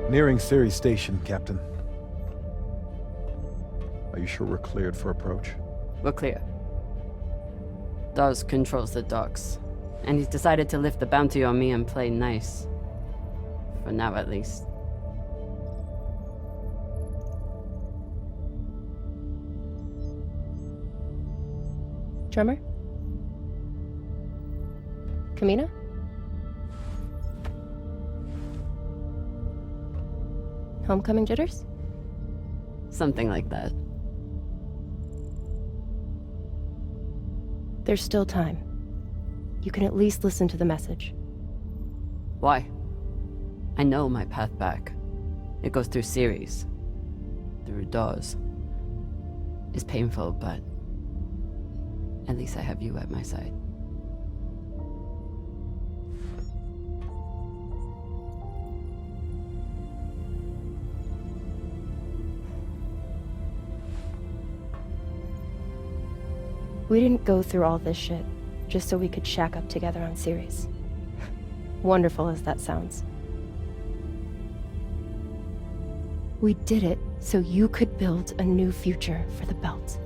Nearing Ceres Station, Captain. Are you sure we're cleared for approach? We're clear. Dawes controls the docks, and he's decided to lift the bounty on me and play nice. For now, at least. Drummer? Kamina? Homecoming jitters? Something like that. There's still time. You can at least listen to the message. Why? I know my path back. It goes through Ceres. Through Dawes. It's painful, but at least I have you at my side. We didn't go through all this shit just so we could shack up together on Ceres. Wonderful as that sounds. We did it so you could build a new future for the Belt.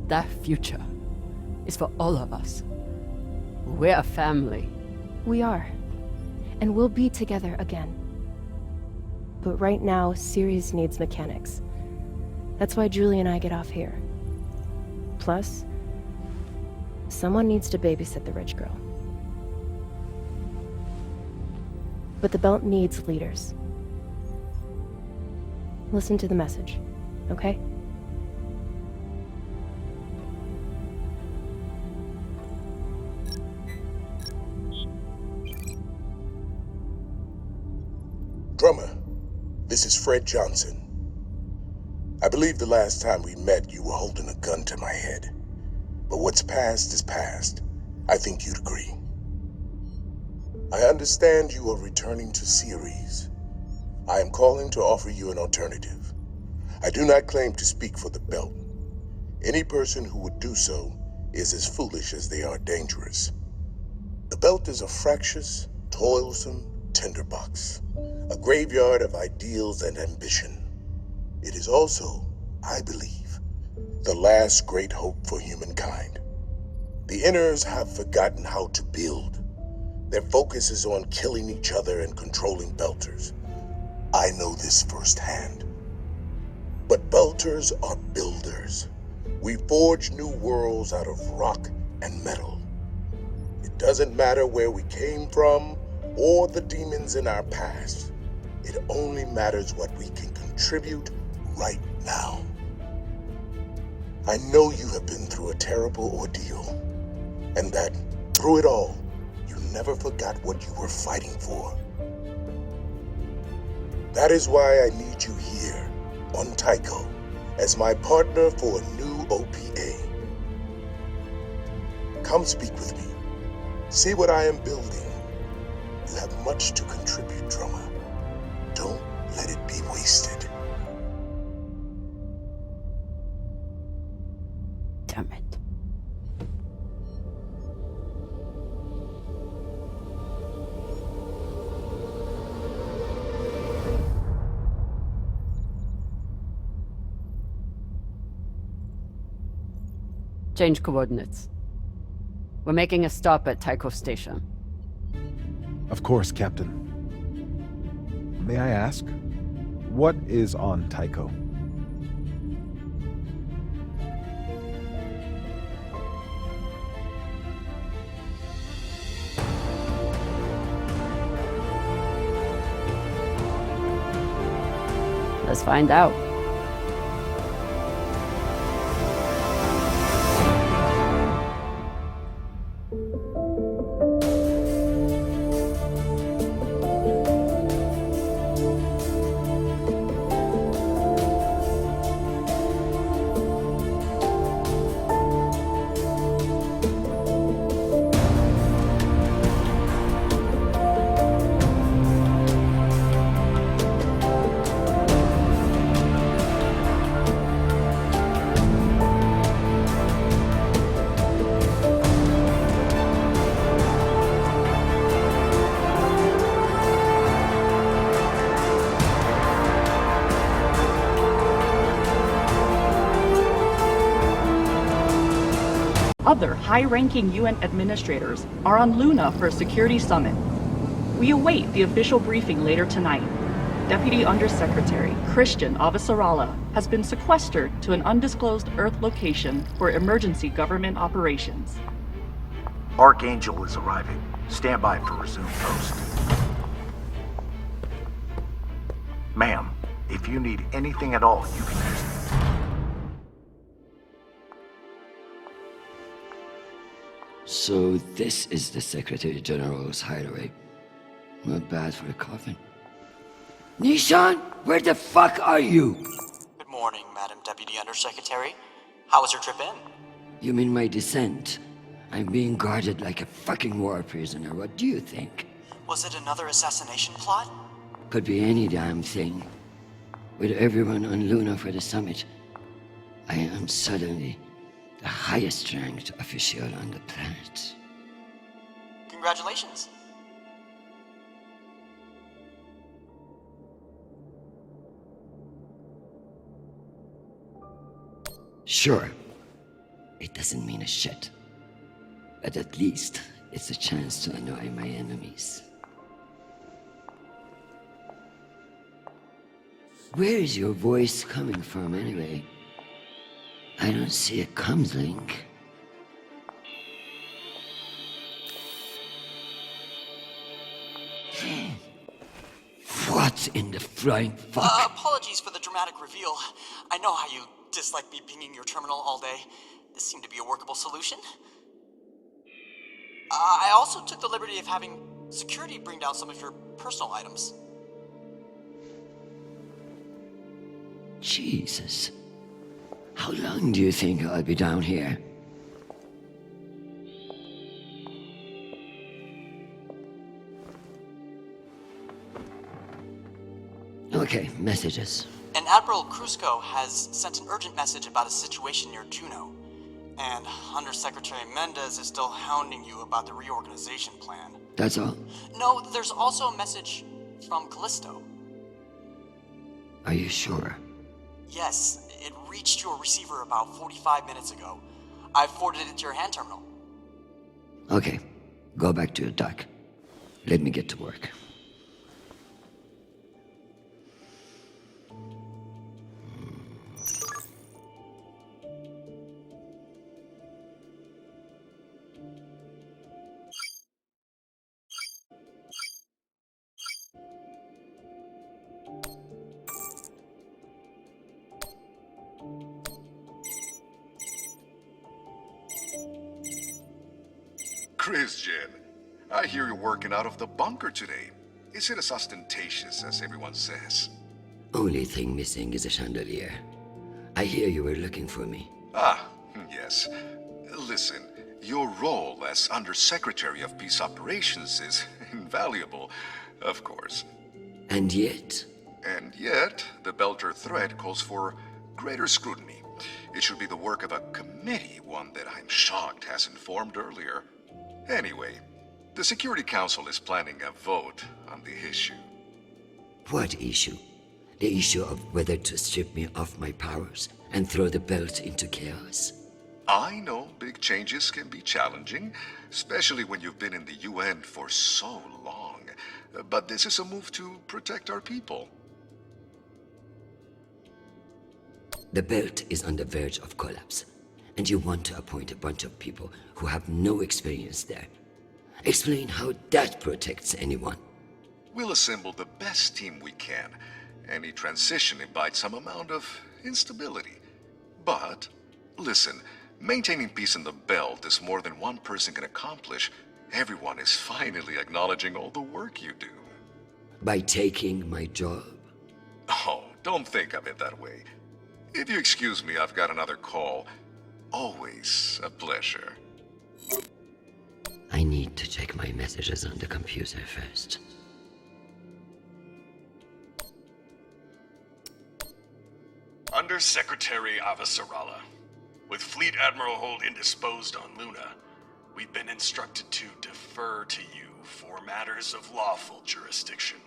That future is for all of us. We're a family. We are. And we'll be together again. But right now, Ceres needs mechanics. That's why Julie and I get off here. Plus, someone needs to babysit the rich girl. But the Belt needs leaders. Listen to the message, okay? Drummer, this is Fred Johnson. I believe the last time we met you were holding a gun to my head. But what's past is past. I think you'd agree. I understand you are returning to Ceres. I am calling to offer you an alternative. I do not claim to speak for the Belt. Any person who would do so is as foolish as they are dangerous. The Belt is a fractious, toilsome tinderbox. A graveyard of ideals and ambition. It is also, I believe, the last great hope for humankind. The Inners have forgotten how to build. Their focus is on killing each other and controlling Belters. I know this firsthand. But Belters are builders. We forge new worlds out of rock and metal. It doesn't matter where we came from or the demons in our past. It only matters what we can contribute right now. I know you have been through a terrible ordeal, and that, through it all, you never forgot what you were fighting for. That is why I need you here, on Tycho, as my partner for a new OPA. Come speak with me. See what I am building. You have much to contribute, drummer. Don't let it be wasted. Damn it. Change coordinates. We're making a stop at Tycho Station. Of course, Captain. May I ask, what is on Tycho? Let's find out. Other high-ranking UN administrators are on Luna for a security summit. We await the official briefing later tonight. Deputy Undersecretary Christian Avasarala has been sequestered to an undisclosed Earth location for emergency government operations. Archangel is arriving. Stand by for resume post. Ma'am, if you need anything at all, you can use me. So this is the Secretary General's hideaway. Not bad for a coffin. Nishan, where the fuck are you? Good morning, Madam Deputy Undersecretary. How was your trip in? You mean my descent? I'm being guarded like a fucking war prisoner. What do you think? Was it another assassination plot? Could be any damn thing. With everyone on Luna for the summit, I am suddenly the highest ranked official on the planet. Congratulations. Sure, it doesn't mean a shit. But at least it's a chance to annoy my enemies. Where is your voice coming from anyway? I don't see a comms link. What in the flying fuck? Apologies for the dramatic reveal. I know how you dislike me pinging your terminal all day. This seemed to be a workable solution. I also took the liberty of having security bring down some of your personal items. Jesus. How long do you think I'll be down here? Okay, messages. And Admiral Krusco has sent an urgent message about a situation near Juno. And Undersecretary Mendez is still hounding you about the reorganization plan. That's all? No, there's also a message from Callisto. Are you sure? Yes, it reached your receiver about 45 minutes ago. I forwarded it to your hand terminal. Okay, go back to your dock. Let me get to work. Christian, I hear you're working out of the bunker today. Is it as ostentatious as everyone says? Only thing missing is a chandelier. I hear you were looking for me. Ah, yes. Listen, your role as Undersecretary of Peace Operations is invaluable, of course. And yet? And yet, the Belter threat calls for greater scrutiny. It should be the work of a committee, one that I'm shocked hasn't formed earlier. Anyway, the Security Council is planning a vote on the issue. What issue? The issue of whether to strip me of my powers and throw the belt into chaos? I know big changes can be challenging, especially when you've been in the UN for so long. But this is a move to protect our people. The belt is on the verge of collapse, and you want to appoint a bunch of people who have no experience there. Explain how that protects anyone. We'll assemble the best team we can. Any transition invites some amount of instability. But, listen, maintaining peace in the belt is more than one person can accomplish. Everyone is finally acknowledging all the work you do. By taking my job? Oh, don't think of it that way. If you excuse me, I've got another call. Always a pleasure. I need to check my messages on the computer first. Under Secretary Avasarala, with Fleet Admiral Holt indisposed on Luna, we've been instructed to defer to you for matters of lawful jurisdiction.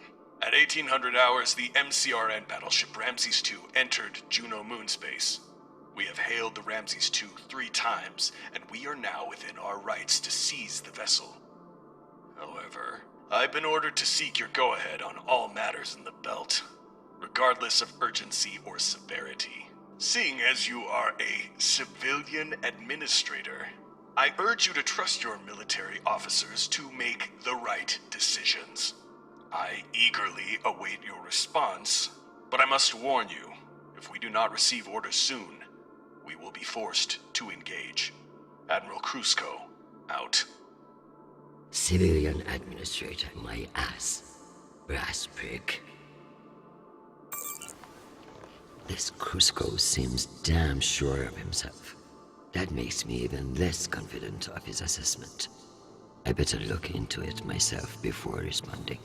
At 1800 hours, the MCRN battleship Ramses II entered Juno moonspace. We have hailed the Ramses II 3 times, and we are now within our rights to seize the vessel. However, I've been ordered to seek your go-ahead on all matters in the belt, regardless of urgency or severity. Seeing as you are a civilian administrator, I urge you to trust your military officers to make the right decisions. I eagerly await your response, but I must warn you, if we do not receive orders soon, we will be forced to engage. Admiral Krusko, out. Civilian administrator, my ass. Brass prick. This Krusko seems damn sure of himself. That makes me even less confident of his assessment. I better look into it myself before responding.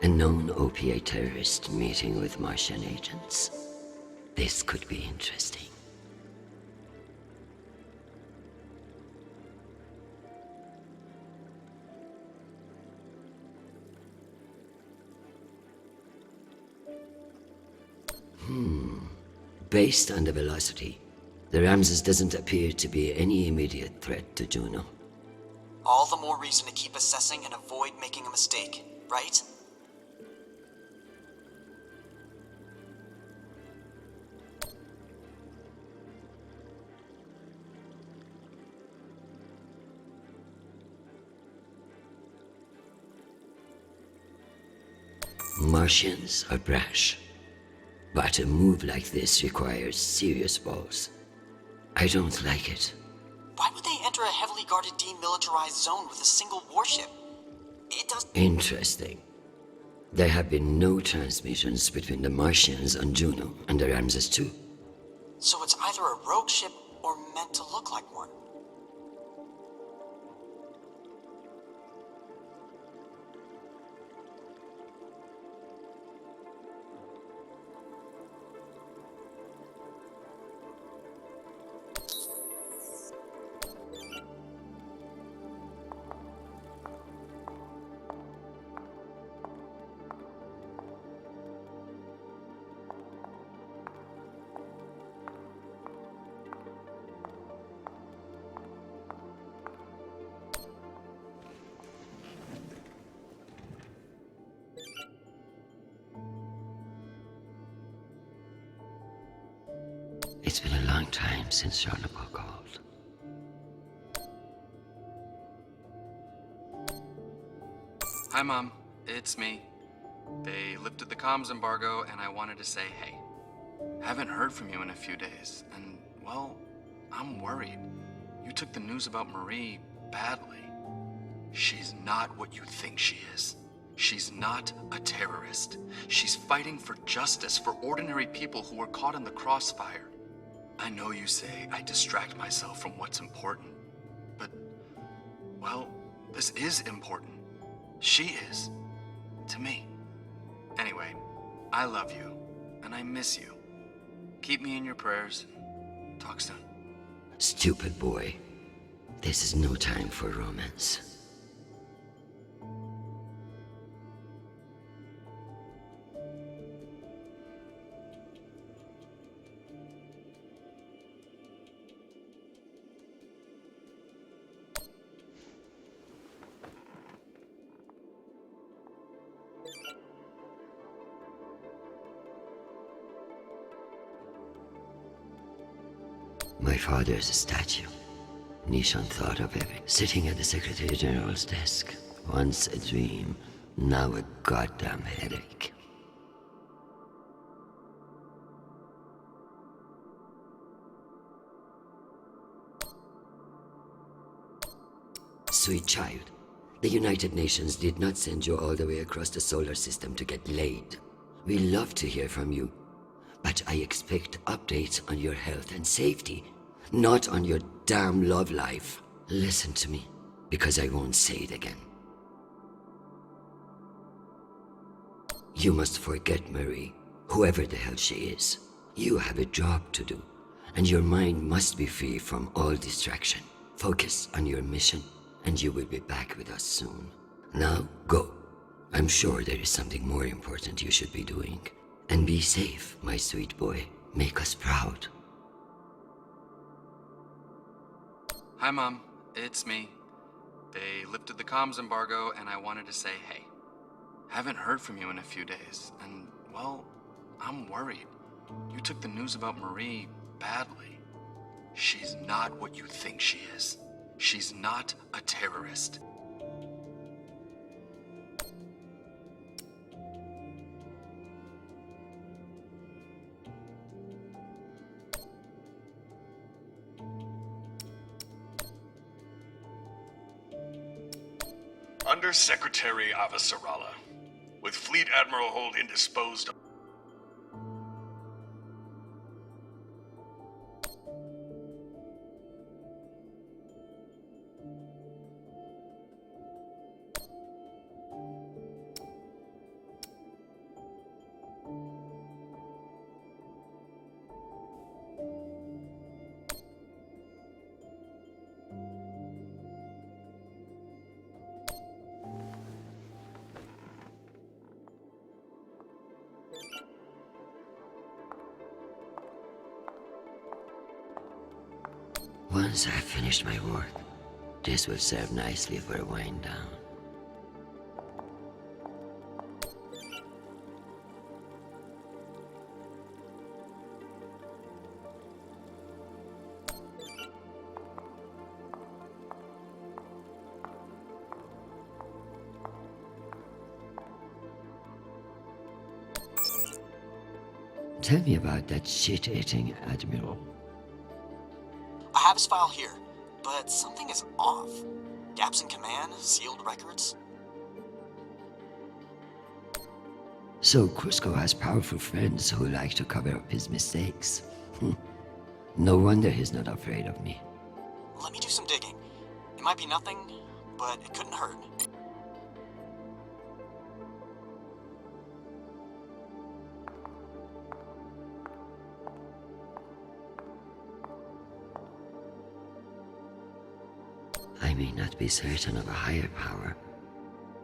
A known OPA terrorist meeting with Martian agents. This could be interesting. Based on the velocity, the Ramses doesn't appear to be any immediate threat to Juno. All the more reason to keep assessing and avoid making a mistake, right? Martians are brash, but a move like this requires serious balls. I don't like it. Why would they enter a heavily guarded demilitarized zone with a single warship? It does. Interesting. There have been no transmissions between the Martians on Juno and the Ramses II. So it's either a rogue ship or meant to look like one. It's been a long time since Jonathan called. Hi, Mom. It's me. They lifted the comms embargo, and I wanted to say hey. Haven't heard from you in a few days, and, well, I'm worried. You took the news about Marie badly. She's not what you think she is. She's not a terrorist. She's fighting for justice for ordinary people who were caught in the crossfire. I know you say I distract myself from what's important, but, well, this is important. She is. To me. Anyway, I love you, and I miss you. Keep me in your prayers. Talk soon. Stupid boy. This is no time for romance. My father's a statue. Nishan thought of it, sitting at the Secretary General's desk. Once a dream, now a goddamn headache. Sweet child, the United Nations did not send you all the way across the solar system to get laid. We love to hear from you, but I expect updates on your health and safety, not on your damn love life. Listen to me, because I won't say it again. You must forget Marie, whoever the hell she is. You have a job to do, and your mind must be free from all distraction. Focus on your mission, and you will be back with us soon. Now, go. I'm sure there is something more important you should be doing. And be safe, my sweet boy. Make us proud. Hi, Mom. It's me. They lifted the comms embargo, and I wanted to say hey. Haven't heard from you in a few days, and, well, I'm worried. You took the news about Marie badly. She's not what you think she is. She's not a terrorist. Under Secretary Avasarala, with Fleet Admiral Hold indisposed. Once I've finished my work, this will serve nicely for a wind down. Tell me about that shit-eating admiral. I have his file here, but something is off. Gaps in command, sealed records. So Cusco has powerful friends who like to cover up his mistakes. No wonder he's not afraid of me. Let me do some digging. It might be nothing, but it couldn't hurt. I may not be certain of a higher power,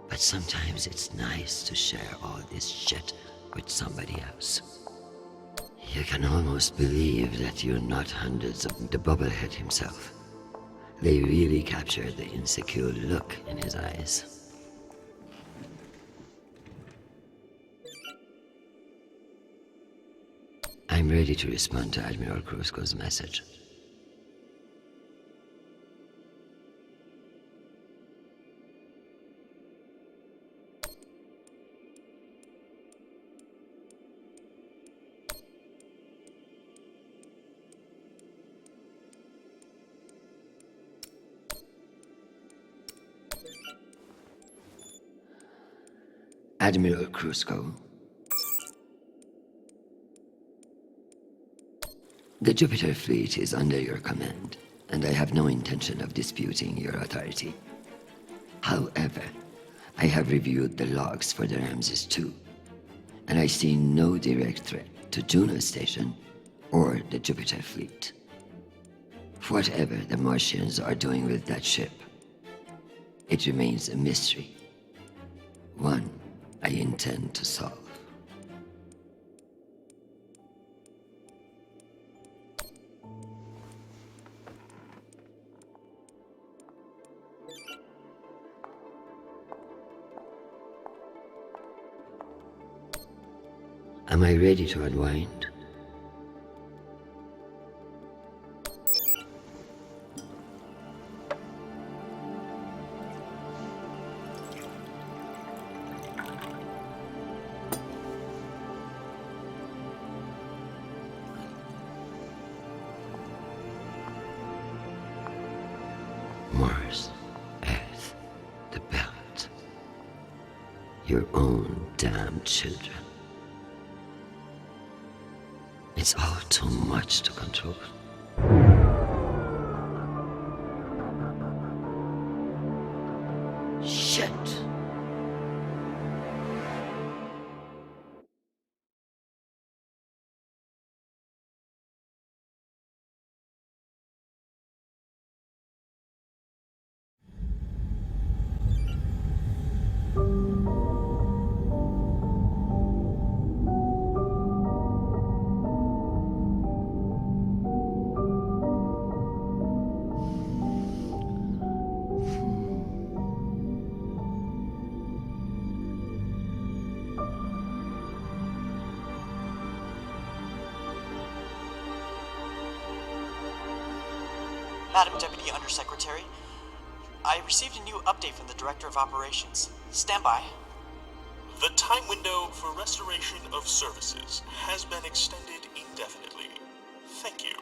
but sometimes it's nice to share all this shit with somebody else. You can almost believe that you're not hundreds of the bubblehead himself. They really captured the insecure look in his eyes. I'm I'm ready to respond to Admiral Krusko's message. Admiral Krusko. The Jupiter fleet is under your command, and I have no intention of disputing your authority. However, I have reviewed the logs for the Ramses II, and I see no direct threat to Juno Station or the Jupiter fleet. Whatever the Martians are doing with that ship, it remains a mystery. One I intend to solve. Am I ready to unwind? Mars, Earth, the belt. Your own damn children. It's all too much to control. Shit. Madam Deputy Undersecretary, I received a new update from the Director of Operations. Stand by. The time window for restoration of services has been extended indefinitely. Thank you.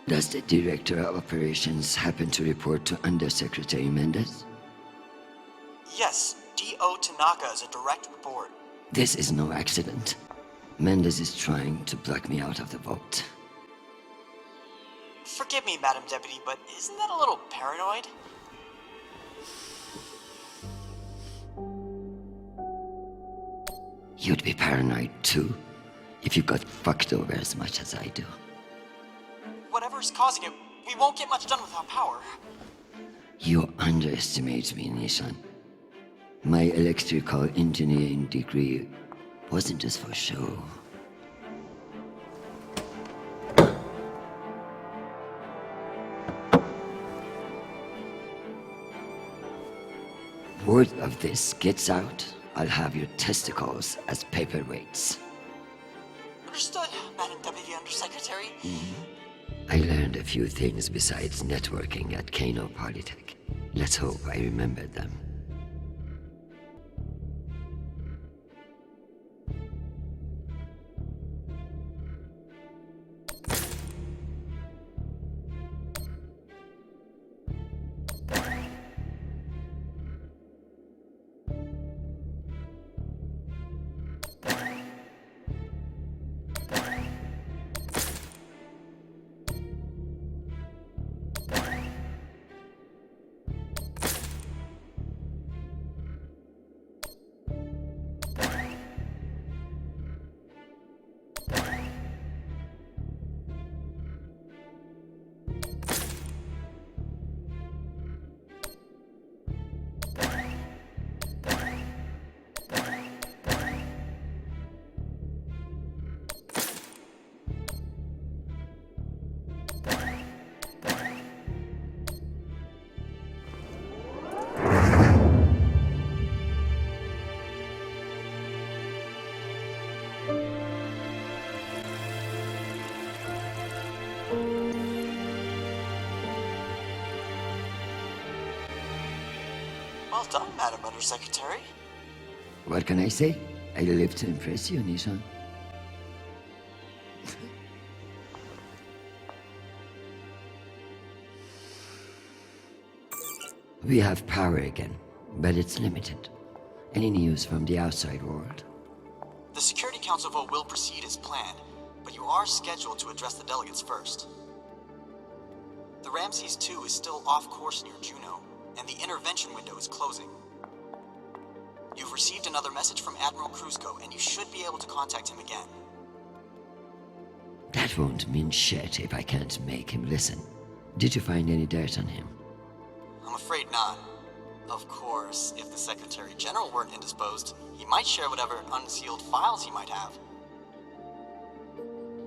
Does the Director of Operations happen to report to Undersecretary Mendez? Yes, D.O. Tanaka is a direct report. This is no accident. Mendez is trying to block me out of the vault. Forgive me, Madam Deputy, but isn't that a little paranoid? You'd be paranoid too, if you got fucked over as much as I do. Whatever's causing it, we won't get much done without power. You underestimate me, Nishan. My electrical engineering degree wasn't just for show. Word of this gets out, I'll have your testicles as paperweights. Understood, Madam Deputy Undersecretary. I learned a few things besides networking at Kano Polytech. Let's hope I remember them. Well done, Madam Undersecretary. What can I say? I live to impress you, Nishan. We have power again, but it's limited. Any news from the outside world? The Security Council vote will proceed as planned, but you are scheduled to address the delegates first. The Ramses 2 is still off course near Juno, and the intervention window is closing. You've received another message from Admiral Kruzko, and you should be able to contact him again. That won't mean shit if I can't make him listen. Did you find any dirt on him? I'm afraid not. Of course, if the Secretary General weren't indisposed, he might share whatever unsealed files he might have.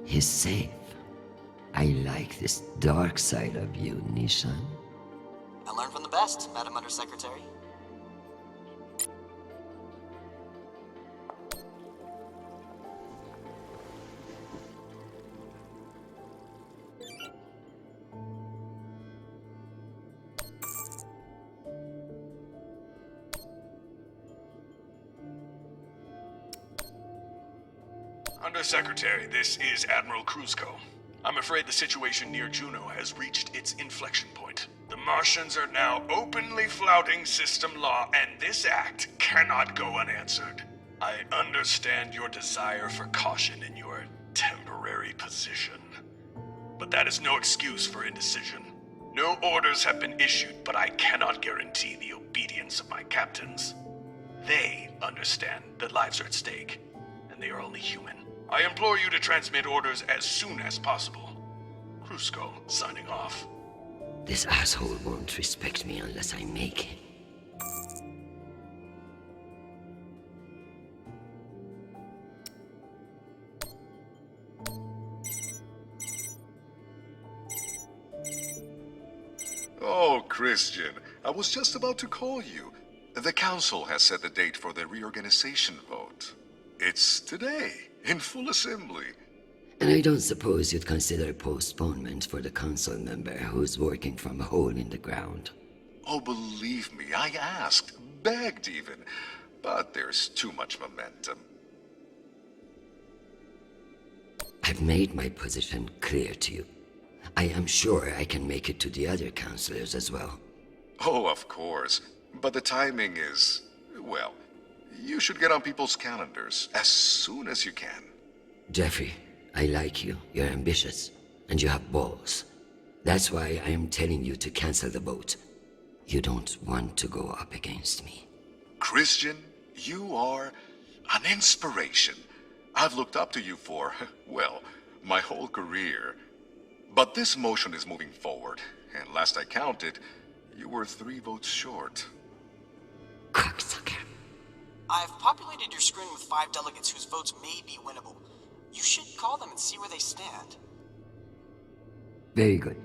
He's safe. I like this dark side of you, Nishan. I learned from the best, Madam Undersecretary. Undersecretary, this is Admiral Kruzko. I'm afraid the situation near Juno has reached its inflection point. The Martians are now openly flouting system law, and this act cannot go unanswered. I understand your desire for caution in your temporary position, but that is no excuse for indecision. No orders have been issued, but I cannot guarantee the obedience of my captains. They understand that lives are at stake, and they are only human. I implore you to transmit orders as soon as possible. Kruzko, signing off. This asshole won't respect me unless I make him. Oh, Christian, I was just about to call you. The council has set the date for the reorganization vote. It's today, in full assembly. And I don't suppose you'd consider a postponement for the council member who's working from a hole in the ground. Oh, believe me, I asked, begged even, but there's too much momentum. I've made my position clear to you. I am sure I can make it to the other councillors as well. Oh, of course, but the timing is, well, you should get on people's calendars as soon as you can. Jeffrey, I like you. You're ambitious, and you have balls. That's why I am telling you to cancel the vote. You don't want to go up against me. Christian, you are an inspiration. I've looked up to you for, well, my whole career. But this motion is moving forward, and last I counted, you were 3 votes short. Cocksucker. I've populated your screen with 5 delegates whose votes may be winnable. You should call them and see where they stand. Very good.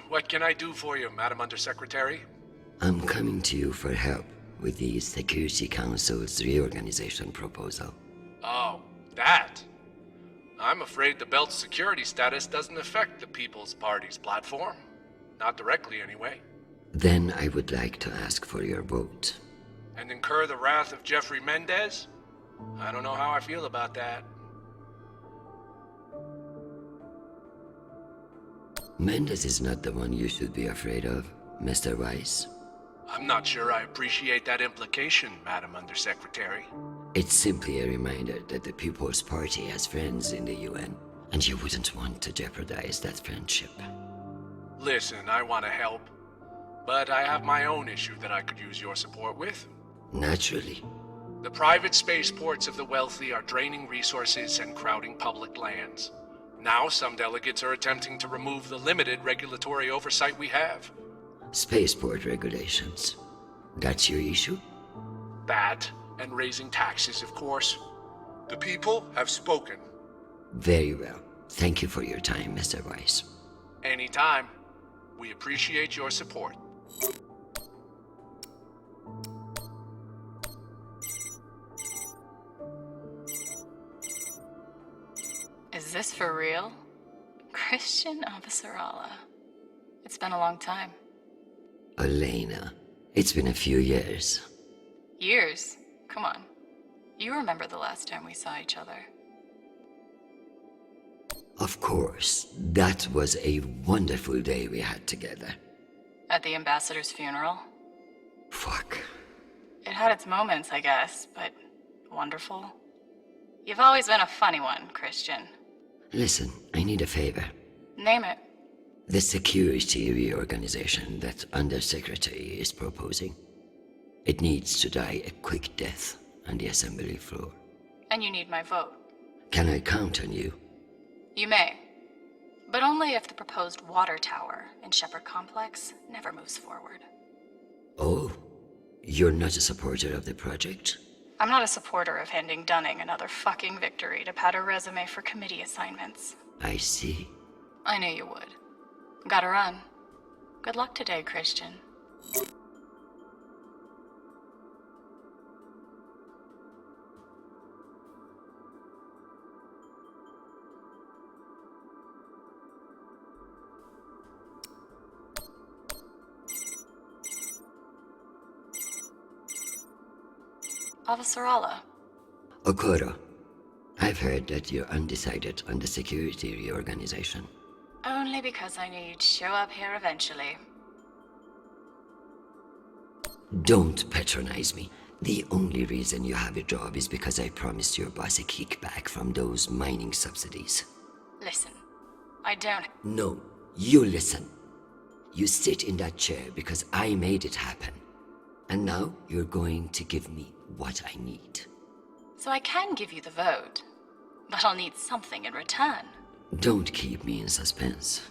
What can I do for you, Madam Undersecretary? I'm coming to you for help with the Security Council's reorganization proposal. Oh, that? I'm afraid the belt's security status doesn't affect the People's Party's platform. Not directly, anyway. Then I would like to ask for your vote. And incur the wrath of Jeffrey Mendez? I don't know how I feel about that. Mendez is not the one you should be afraid of, Mr. Weiss. I'm not sure I appreciate that implication, Madam Undersecretary. It's simply a reminder that the People's Party has friends in the UN, and you wouldn't want to jeopardize that friendship. Listen, I want to help, but I have my own issue that I could use your support with. Naturally. The private spaceports of the wealthy are draining resources and crowding public lands. Now some delegates are attempting to remove the limited regulatory oversight we have. Spaceport regulations. That's your issue? That, and raising taxes, of course. The people have spoken. Very well. Thank you for your time, Mr. Weiss. Anytime. We appreciate your support. Is this for real? Christian Avasarala. It's been a long time. Elena, it's been a few years. Years? Come on. You remember the last time we saw each other. Of course, that was a wonderful day we had together. At the ambassador's funeral? Fuck. It had its moments, I guess, but wonderful. You've always been a funny one, Christian. Listen, I need a favor. Name it. The security reorganization that Undersecretary is proposing. It needs to die a quick death on the assembly floor. And you need my vote. Can I count on you? You may. But only if the proposed water tower in Shepherd Complex never moves forward. Oh, you're not a supporter of the project? I'm not a supporter of handing Dunning another fucking victory to pad her resume for committee assignments. I see. I knew you would. Gotta run. Good luck today, Christian. Avasarala. Okoro, I've heard that you're undecided on the security reorganization. Only because I knew you'd show up here eventually. Don't patronize me. The only reason you have a job is because I promised your boss a kickback from those mining subsidies. Listen, I don't... No, you listen. You sit in that chair because I made it happen. And now you're going to give me what I need. So I can give you the vote, but I'll need something in return. Don't keep me in suspense.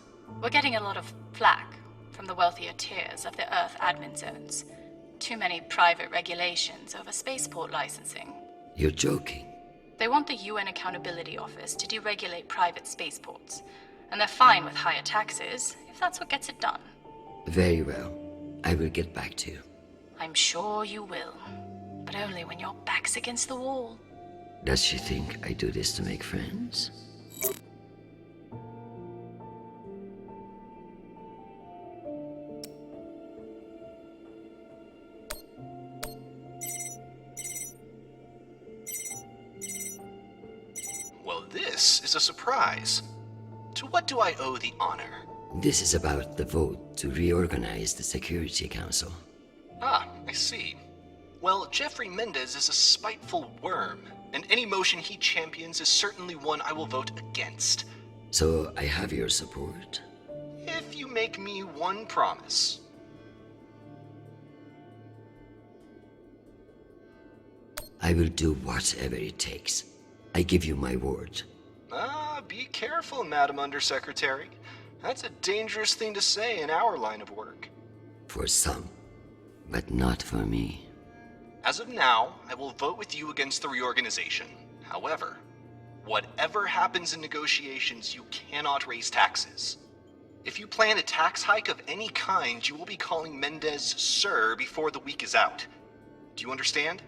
We're getting a lot of flack from the wealthier tiers of the Earth admin zones. Too many private regulations over spaceport licensing. You're joking. They want the UN Accountability Office to deregulate private spaceports, and they're fine with higher taxes if that's what gets it done. Very well. I will get back to you. I'm sure you will, but only when your back's against the wall. Does she think I do this to make friends? Well, this is a surprise. To what do I owe the honor? This is about the vote to reorganize the Security Council. Ah, I see. Well, Jeffrey Mendez is a spiteful worm, and any motion he champions is certainly one I will vote against. So I have your support? If you make me one promise. I will do whatever it takes. I give you my word. Ah, be careful, Madam Undersecretary. That's a dangerous thing to say in our line of work. For some, but not for me. As of now, I will vote with you against the reorganization. However, whatever happens in negotiations, you cannot raise taxes. If you plan a tax hike of any kind, you will be calling Mendez Sir before the week is out. Do you understand?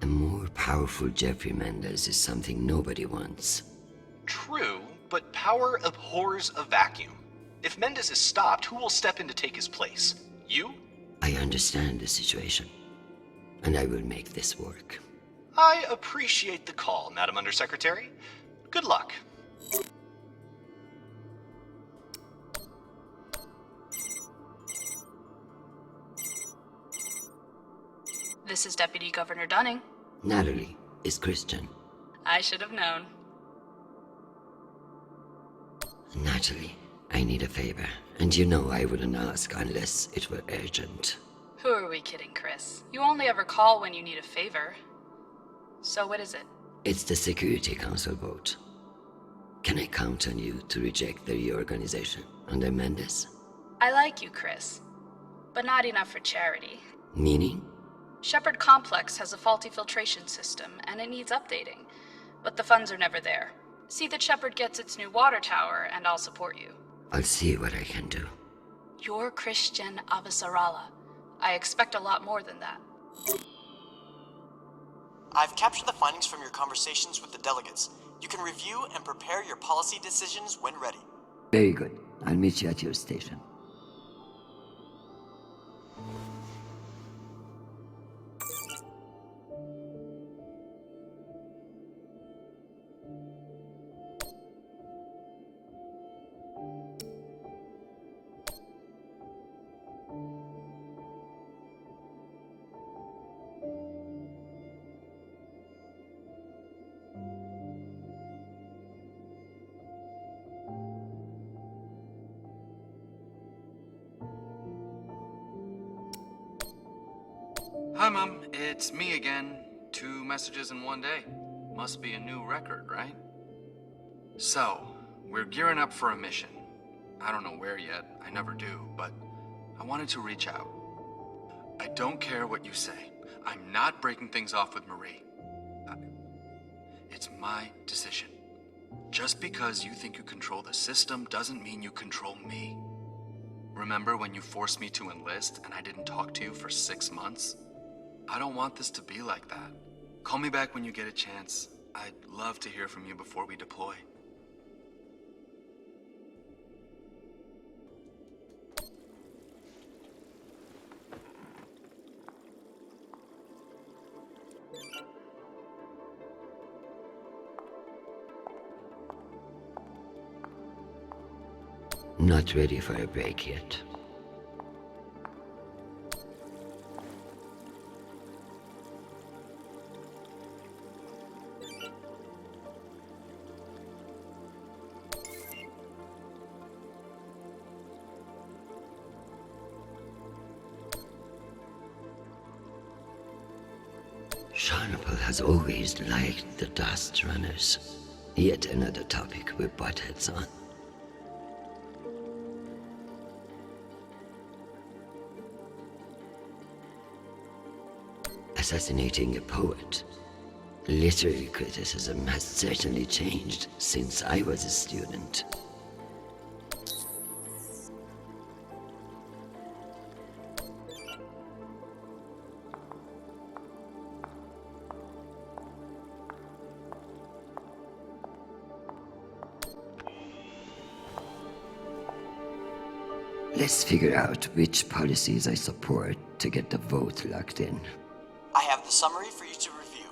A more powerful Jeffrey Mendez is something nobody wants. True, but power abhors a vacuum. If Mendez is stopped, who will step in to take his place? You? I understand the situation, and I will make this work. I appreciate the call, Madam Undersecretary. Good luck. This is Deputy Governor Dunning. Natalie is Christian. I should have known. Natalie, I need a favor, and you know I wouldn't ask unless it were urgent. Who are we kidding, Chris? You only ever call when you need a favor. So what is it? It's the Security Council vote. Can I count on you to reject the reorganization under Mendez? I like you, Chris. But not enough for charity. Meaning? Shepherd Complex has a faulty filtration system, and it needs updating. But the funds are never there. See that Shepherd gets its new water tower, and I'll support you. I'll see what I can do. You're Christian Avasarala. I expect a lot more than that. I've captured the findings from your conversations with the delegates. You can review and prepare your policy decisions when ready. Very good. I'll meet you at your station. Hi, Mom. It's me again. 2 messages in one day. Must be a new record, right? So, we're gearing up for a mission. I don't know where yet. I never do, but I wanted to reach out. I don't care what you say. I'm not breaking things off with Marie. It's my decision. Just because you think you control the system doesn't mean you control me. Remember when you forced me to enlist and I didn't talk to you for 6 months? I don't want this to be like that. Call me back when you get a chance. I'd love to hear from you before we deploy. Not ready for a break yet. Sharnapple has always liked the Dust Runners. Yet another topic we butt heads on. Assassinating a poet. Literary criticism has certainly changed since I was a student. Let's figure out which policies I support to get the vote locked in. I have the summary for you to review.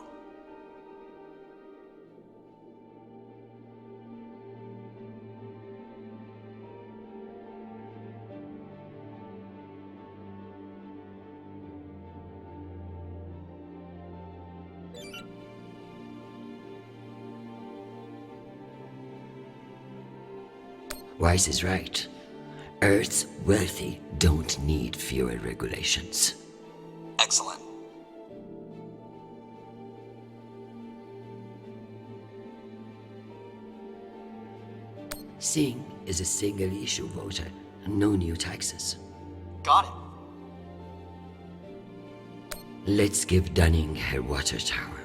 Wise is right. Earth's wealthy don't need fewer regulations. Excellent. Singh is a single-issue voter, no new taxes. Got it. Let's give Dunning her water tower.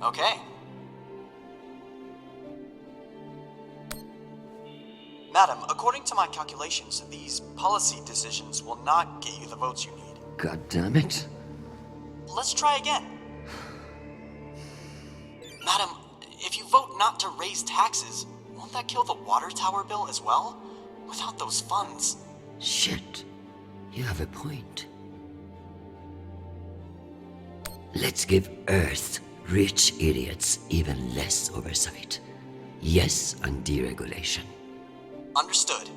Okay. Madam, according to my calculations, these policy decisions will not get you the votes you need. God damn it. Let's try again. Madam, if you vote not to raise taxes, won't that kill the water tower bill as well? Without those funds. Shit. You have a point. Let's give Earth rich idiots even less oversight. Yes on deregulation. Understood.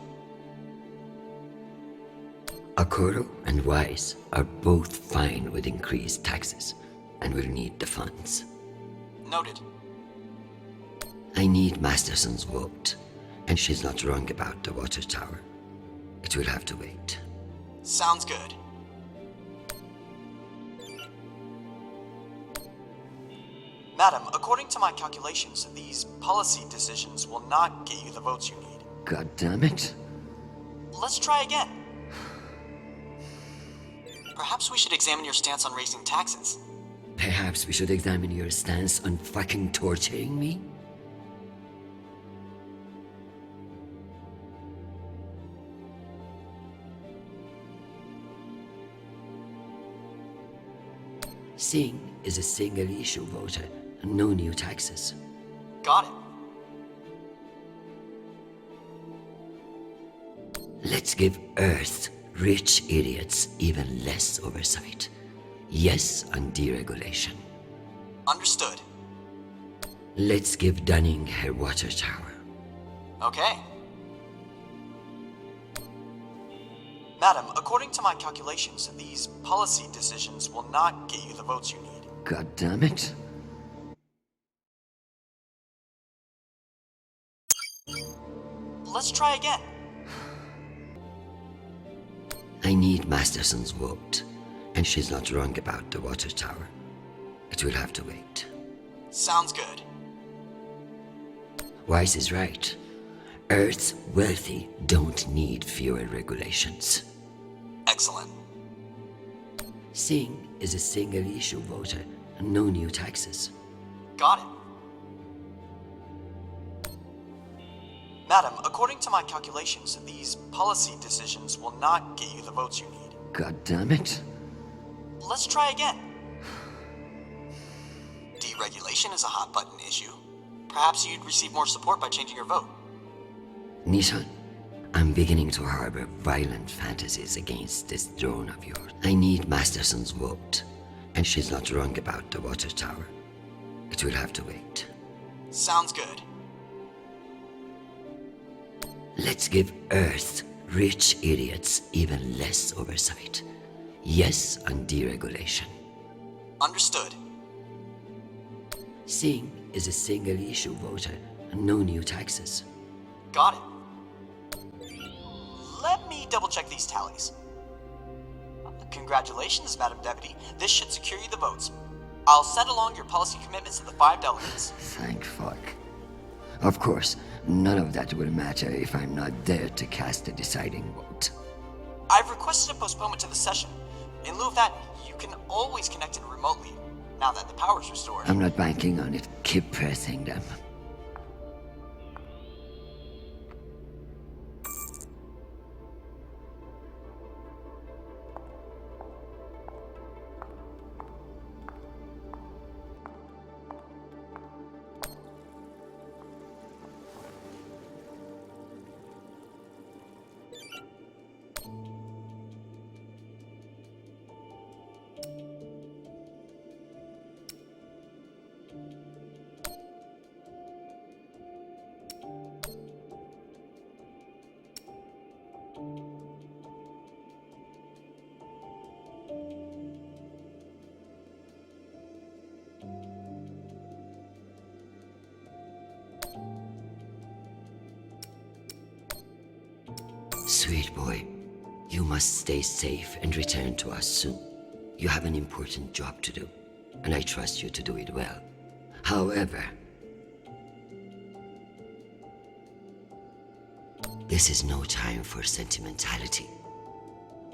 Okoro and Wise are both fine with increased taxes and will need the funds. Noted. I need Masterson's vote, and she's not wrong about the water tower. It will have to wait. Sounds good. Madam, according to my calculations, these policy decisions will not get you the votes you need. God damn it. Let's try again. Perhaps we should examine your stance on raising taxes. Perhaps we should examine your stance on fucking torturing me? Singh is a single-issue voter, no new taxes. Got it. Let's give Earth rich idiots even less oversight. Yes on deregulation. Understood. Let's give Dunning her water tower. Okay. Madam, according to my calculations, these policy decisions will not get you the votes you need. God damn it. Let's try again. I need Masterson's vote, and she's not wrong about the water tower. It will have to wait. Sounds good. Wise is right. Earth's wealthy don't need fewer regulations. Excellent. Singh is a single-issue voter, no new taxes. Got it. Madam, according to my calculations, these policy decisions will not get you the votes you need. God damn it. Let's try again. Deregulation is a hot-button issue. Perhaps you'd receive more support by changing your vote. Nishan, I'm beginning to harbor violent fantasies against this drone of yours. I need Masterson's vote, and she's not wrong about the water tower. It will have to wait. Sounds good. Let's give Earth rich idiots even less oversight. Yes on deregulation. Understood. Singh is a single-issue voter, no new taxes. Got it. Let me double-check these tallies. Congratulations, Madam Deputy. This should secure you the votes. I'll send along your policy commitments to the 5 delegates. Thank fuck. Of course, none of that will matter if I'm not there to cast the deciding vote. I've requested a postponement to the session. In lieu of that, you can always connect in remotely, now that the power's restored. I'm not banking on it. Keep pressing them. Sweet boy, you must stay safe and return to us soon. You have an important job to do, and I trust you to do it well. However, this is no time for sentimentality.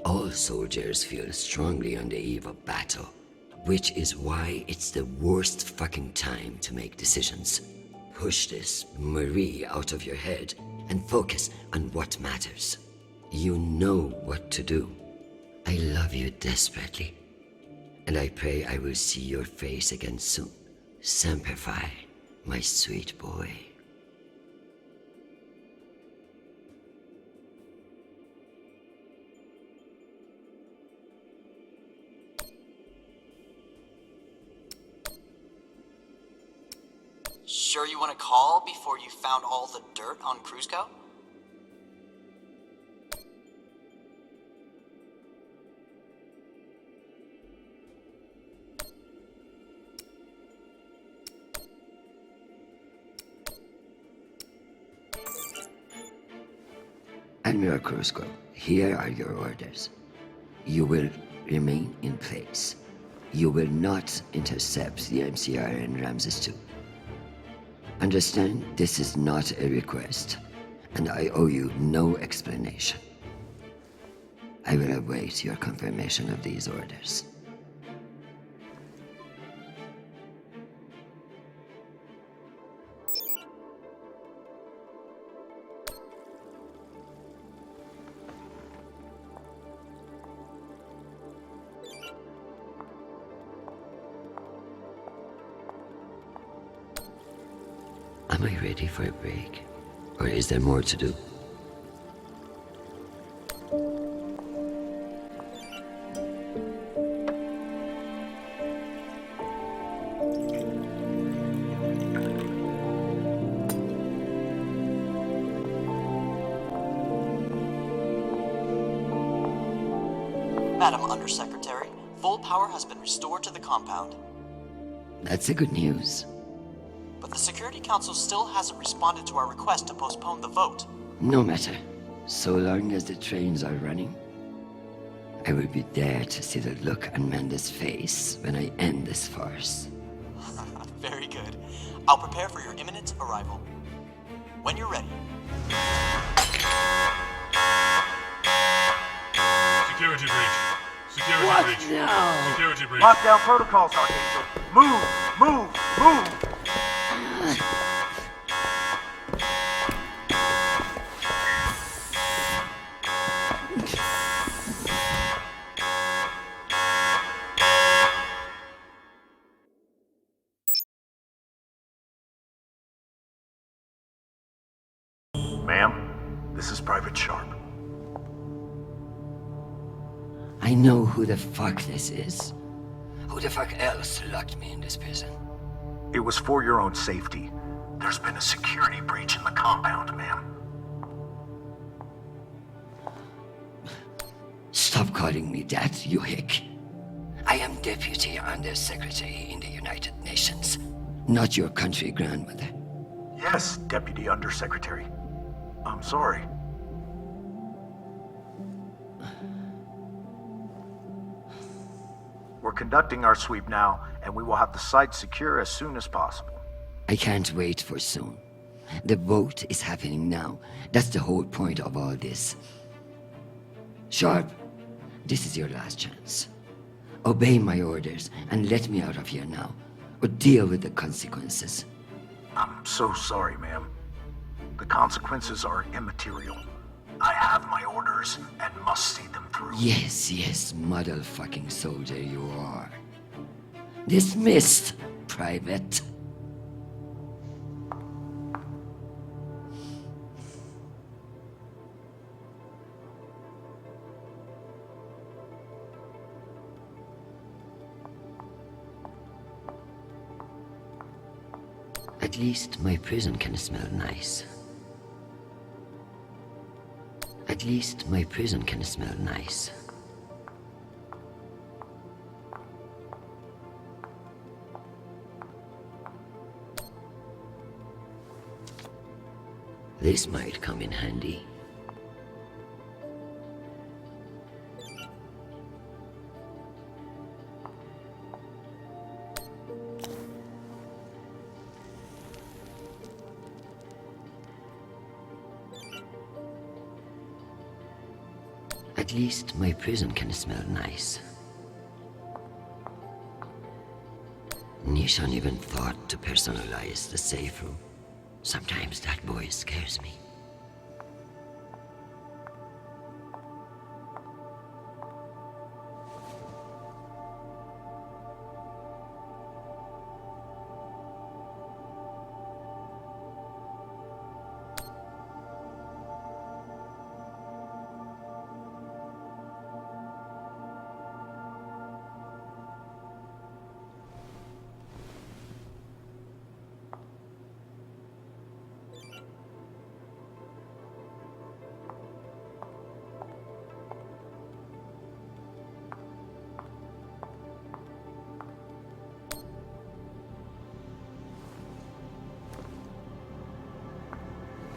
All soldiers feel strongly on the eve of battle, which is why it's the worst fucking time to make decisions. Push this Marie out of your head and focus on what matters. You know what to do. I love you desperately, and I pray I will see your face again soon. Semper Fi, my sweet boy. Sure you want to call before you found all the dirt on Cruzco? Admiral Cruzco, here are your orders. You will remain in place. You will not intercept the MCR in Ramses II. Understand, this is not a request, and I owe you no explanation. I will await your confirmation of these orders. Am I ready for a break? Or is there more to do? Madam Undersecretary, full power has been restored to the compound. That's the good news. But the Security Council still hasn't responded to our request to postpone the vote. No matter. So long as the trains are running, I will be there to see the look on Amanda's face when I end this farce. Very good. I'll prepare for your imminent arrival. When you're ready. Security breach. Security What? breach. No. Security breach. Lockdown protocols, Archangel. Move! Move! Move! Ma'am, this is Private Sharp. I know who the fuck this is. Who the fuck else locked me in this prison? It was for your own safety. There's been a security breach in the compound, ma'am. Stop calling me that, you hick. I am Deputy Undersecretary in the United Nations, not your country grandmother. Yes, Deputy Undersecretary. I'm sorry. We're conducting our sweep now, and we will have the site secure as soon as possible. I can't wait for soon. The vote is happening now. That's the whole point of all this. Sharp, this is your last chance. Obey my orders and let me out of here now, or deal with the consequences. I'm so sorry, ma'am. The consequences are immaterial. I have my orders and must see them through. Yes, yes, motherfucking soldier you are. Dismissed, Private. At least my prison can smell nice. At least my prison can smell nice. This might come in handy. At least my prison can smell nice. Nishan even thought to personalize the safe room. Sometimes that boy scares me.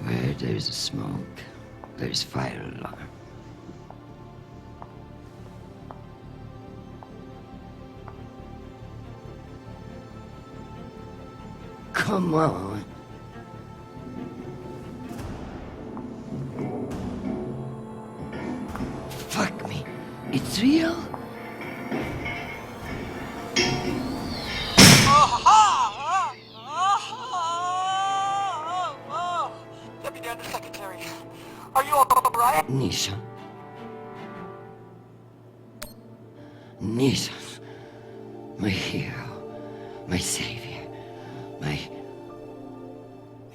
Where there's smoke, there's fire alarm. Come on. Fuck me. It's real? Deputy Undersecretary, are you alright? Nisha. Nisha. My hero. My savior. My...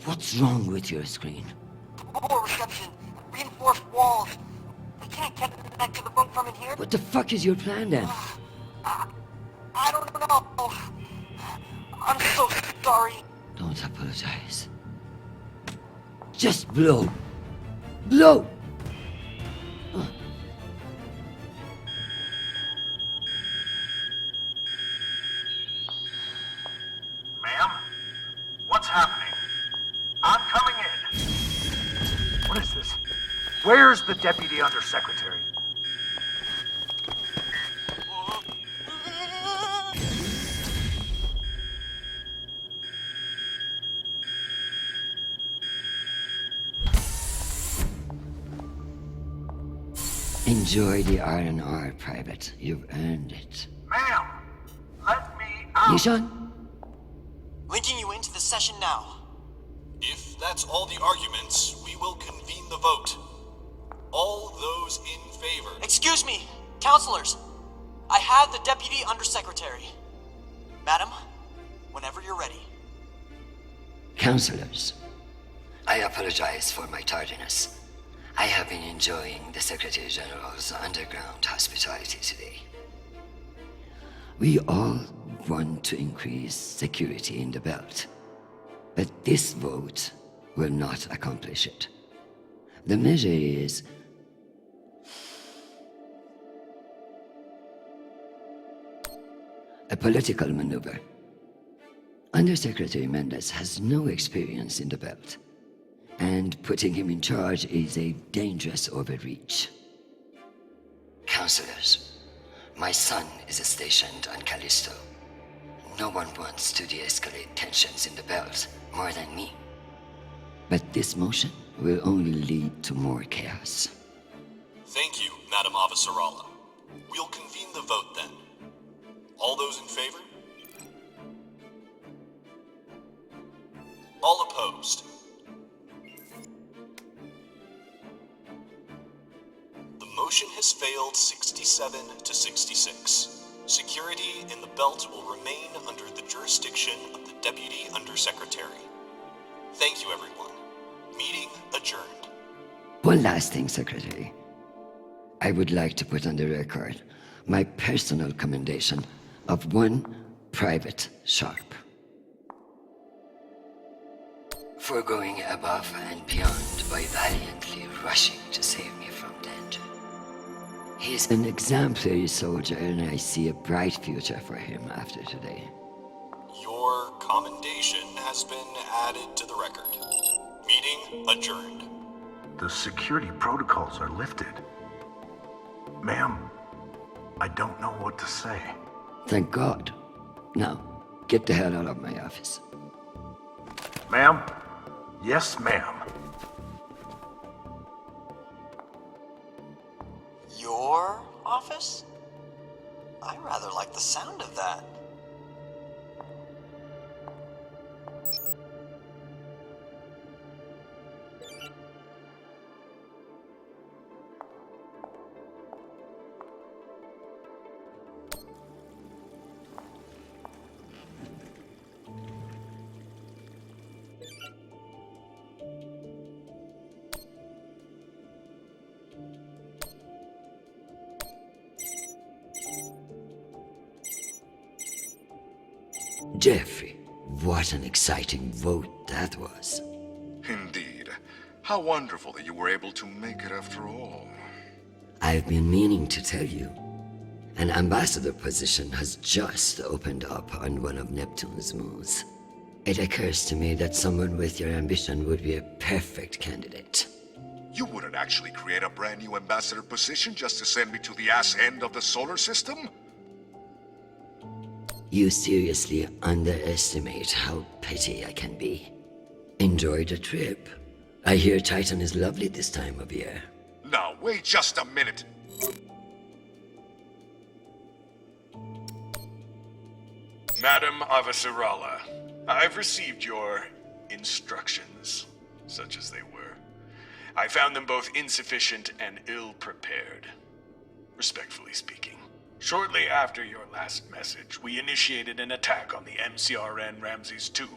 What's wrong with your screen? Poor reception. Reinforced walls. We can't get back to the boat from in here. What the fuck is your plan then? I don't know. I'm so sorry. Don't apologize. Just blow. Blow! Ma'am? What's happening? I'm coming in. What is this? Where's the Deputy Undersecretary? Enjoy the R&R, Private. You've earned it. Ma'am, let me out. Nishan? Linking you into the session now. If that's all the arguments, we will convene the vote. All those in favor. Excuse me, counselors. I have the Deputy Undersecretary. Madam, whenever you're ready. Counselors, I apologize for my tardiness. I have been enjoying the Secretary General's underground hospitality today. We all want to increase security in the belt, but this vote will not accomplish it. The measure is a political maneuver. Undersecretary Mendez has no experience in the belt, and putting him in charge is a dangerous overreach. Counselors, my son is stationed on Callisto. No one wants to de-escalate tensions in the belt more than me. But this motion will only lead to more chaos. Thank you, Madam Avasarala. We'll convene the vote then. All those in favor? All opposed? The motion has failed 67 to 66. Security in the belt will remain under the jurisdiction of the Deputy Undersecretary. Thank you, everyone. Meeting adjourned. One last thing, Secretary. I would like to put on the record my personal commendation of one Private Sharp for going above and beyond by valiantly rushing to save me from danger. He's an exemplary soldier, and I see a bright future for him after today. Your commendation has been added to the record. Meeting adjourned. The security protocols are lifted. Ma'am, I don't know what to say. Thank God. Now, get the hell out of my office. Ma'am? Yes, ma'am. Your office? I rather like the sound of that. Jeffrey, what an exciting vote that was. Indeed. How wonderful that you were able to make it after all. I've been meaning to tell you. An ambassador position has just opened up on one of Neptune's moons. It occurs to me that someone with your ambition would be a perfect candidate. You wouldn't actually create a brand new ambassador position just to send me to the ass end of the solar system? You seriously underestimate how petty I can be. Enjoy the trip. I hear Titan is lovely this time of year. Now, wait just a minute. Madam Avasarala, I've received your instructions, such as they were. I found them both insufficient and ill-prepared, respectfully speaking. Shortly after your last message, we initiated an attack on the MCRN Ramses II.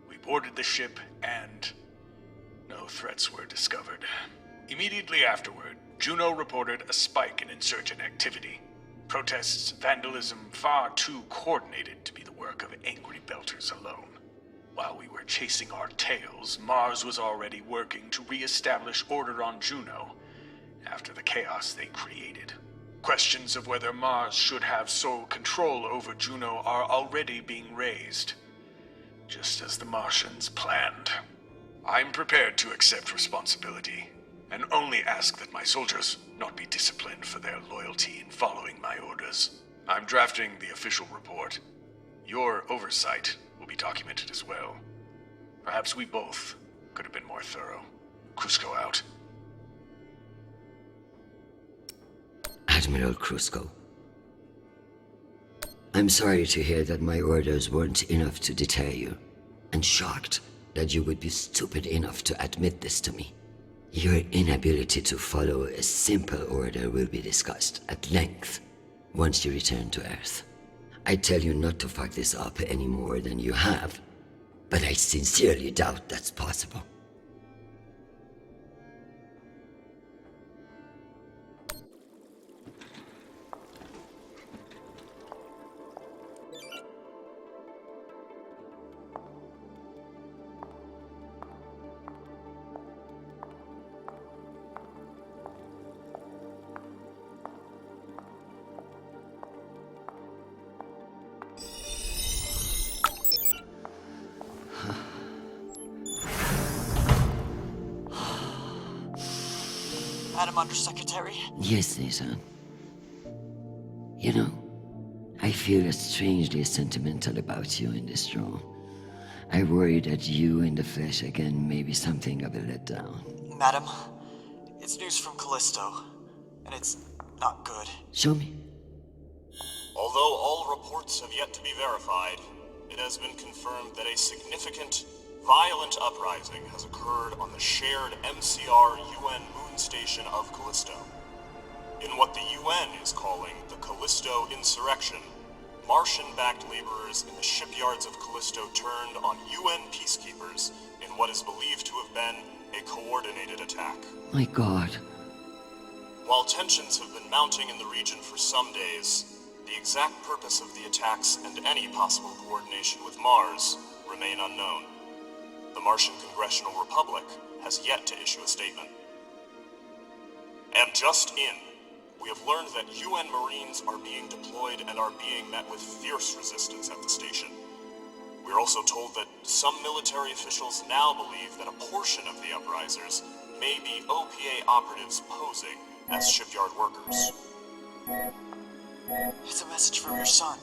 We boarded the ship and no threats were discovered. Immediately afterward, Juno reported a spike in insurgent activity. Protests, vandalism, far too coordinated to be the work of angry belters alone. While we were chasing our tails, Mars was already working to re-establish order on Juno after the chaos they created. Questions of whether Mars should have sole control over Juno are already being raised, just as the Martians planned. I'm prepared to accept responsibility, and only ask that my soldiers not be disciplined for their loyalty in following my orders. I'm drafting the official report. Your oversight will be documented as well. Perhaps we both could have been more thorough. Cusco out. Admiral Cusco. I'm sorry to hear that my orders weren't enough to deter you, and shocked that you would be stupid enough to admit this to me. Your inability to follow a simple order will be discussed at length once you return to Earth. I tell you not to fuck this up any more than you have, but I sincerely doubt that's possible. Madam Undersecretary? Yes, Nathan. You know, I feel strangely sentimental about you in this room. I worry that you in the flesh again may be something of a letdown. Madam, it's news from Callisto, and it's not good. Show me. Although all reports have yet to be verified, it has been confirmed that a significant, violent uprising has occurred on the shared MCR-UN moon station of Callisto. In what the UN is calling the Callisto Insurrection, Martian-backed laborers in the shipyards of Callisto turned on UN peacekeepers in what is believed to have been a coordinated attack. My God. While tensions have been mounting in the region for some days, the exact purpose of the attacks and any possible coordination with Mars remain unknown. The Martian Congressional Republic has yet to issue a statement. And just in, we have learned that UN Marines are being deployed and are being met with fierce resistance at the station. We are also told that some military officials now believe that a portion of the uprisers may be OPA operatives posing as shipyard workers. It's a message from your son.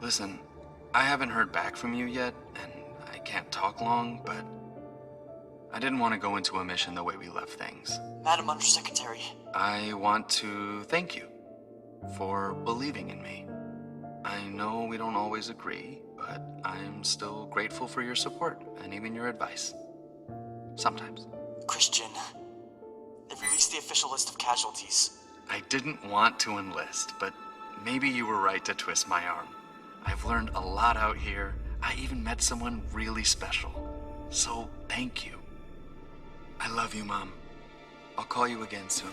Listen, I haven't heard back from you yet, and I can't talk long, but I didn't want to go into a mission the way we left things. Madam Undersecretary. I want to thank you for believing in me. I know we don't always agree, but I'm still grateful for your support and even your advice. Sometimes. Christian, they've released the official list of casualties. I didn't want to enlist, but maybe you were right to twist my arm. I've learned a lot out here. I even met someone really special. So, thank you. I love you, Mom. I'll call you again soon.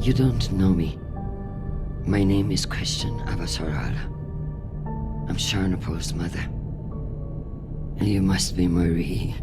You don't know me. My name is Christian Avasarala. I'm Sharnapol's mother. And you must be Marie.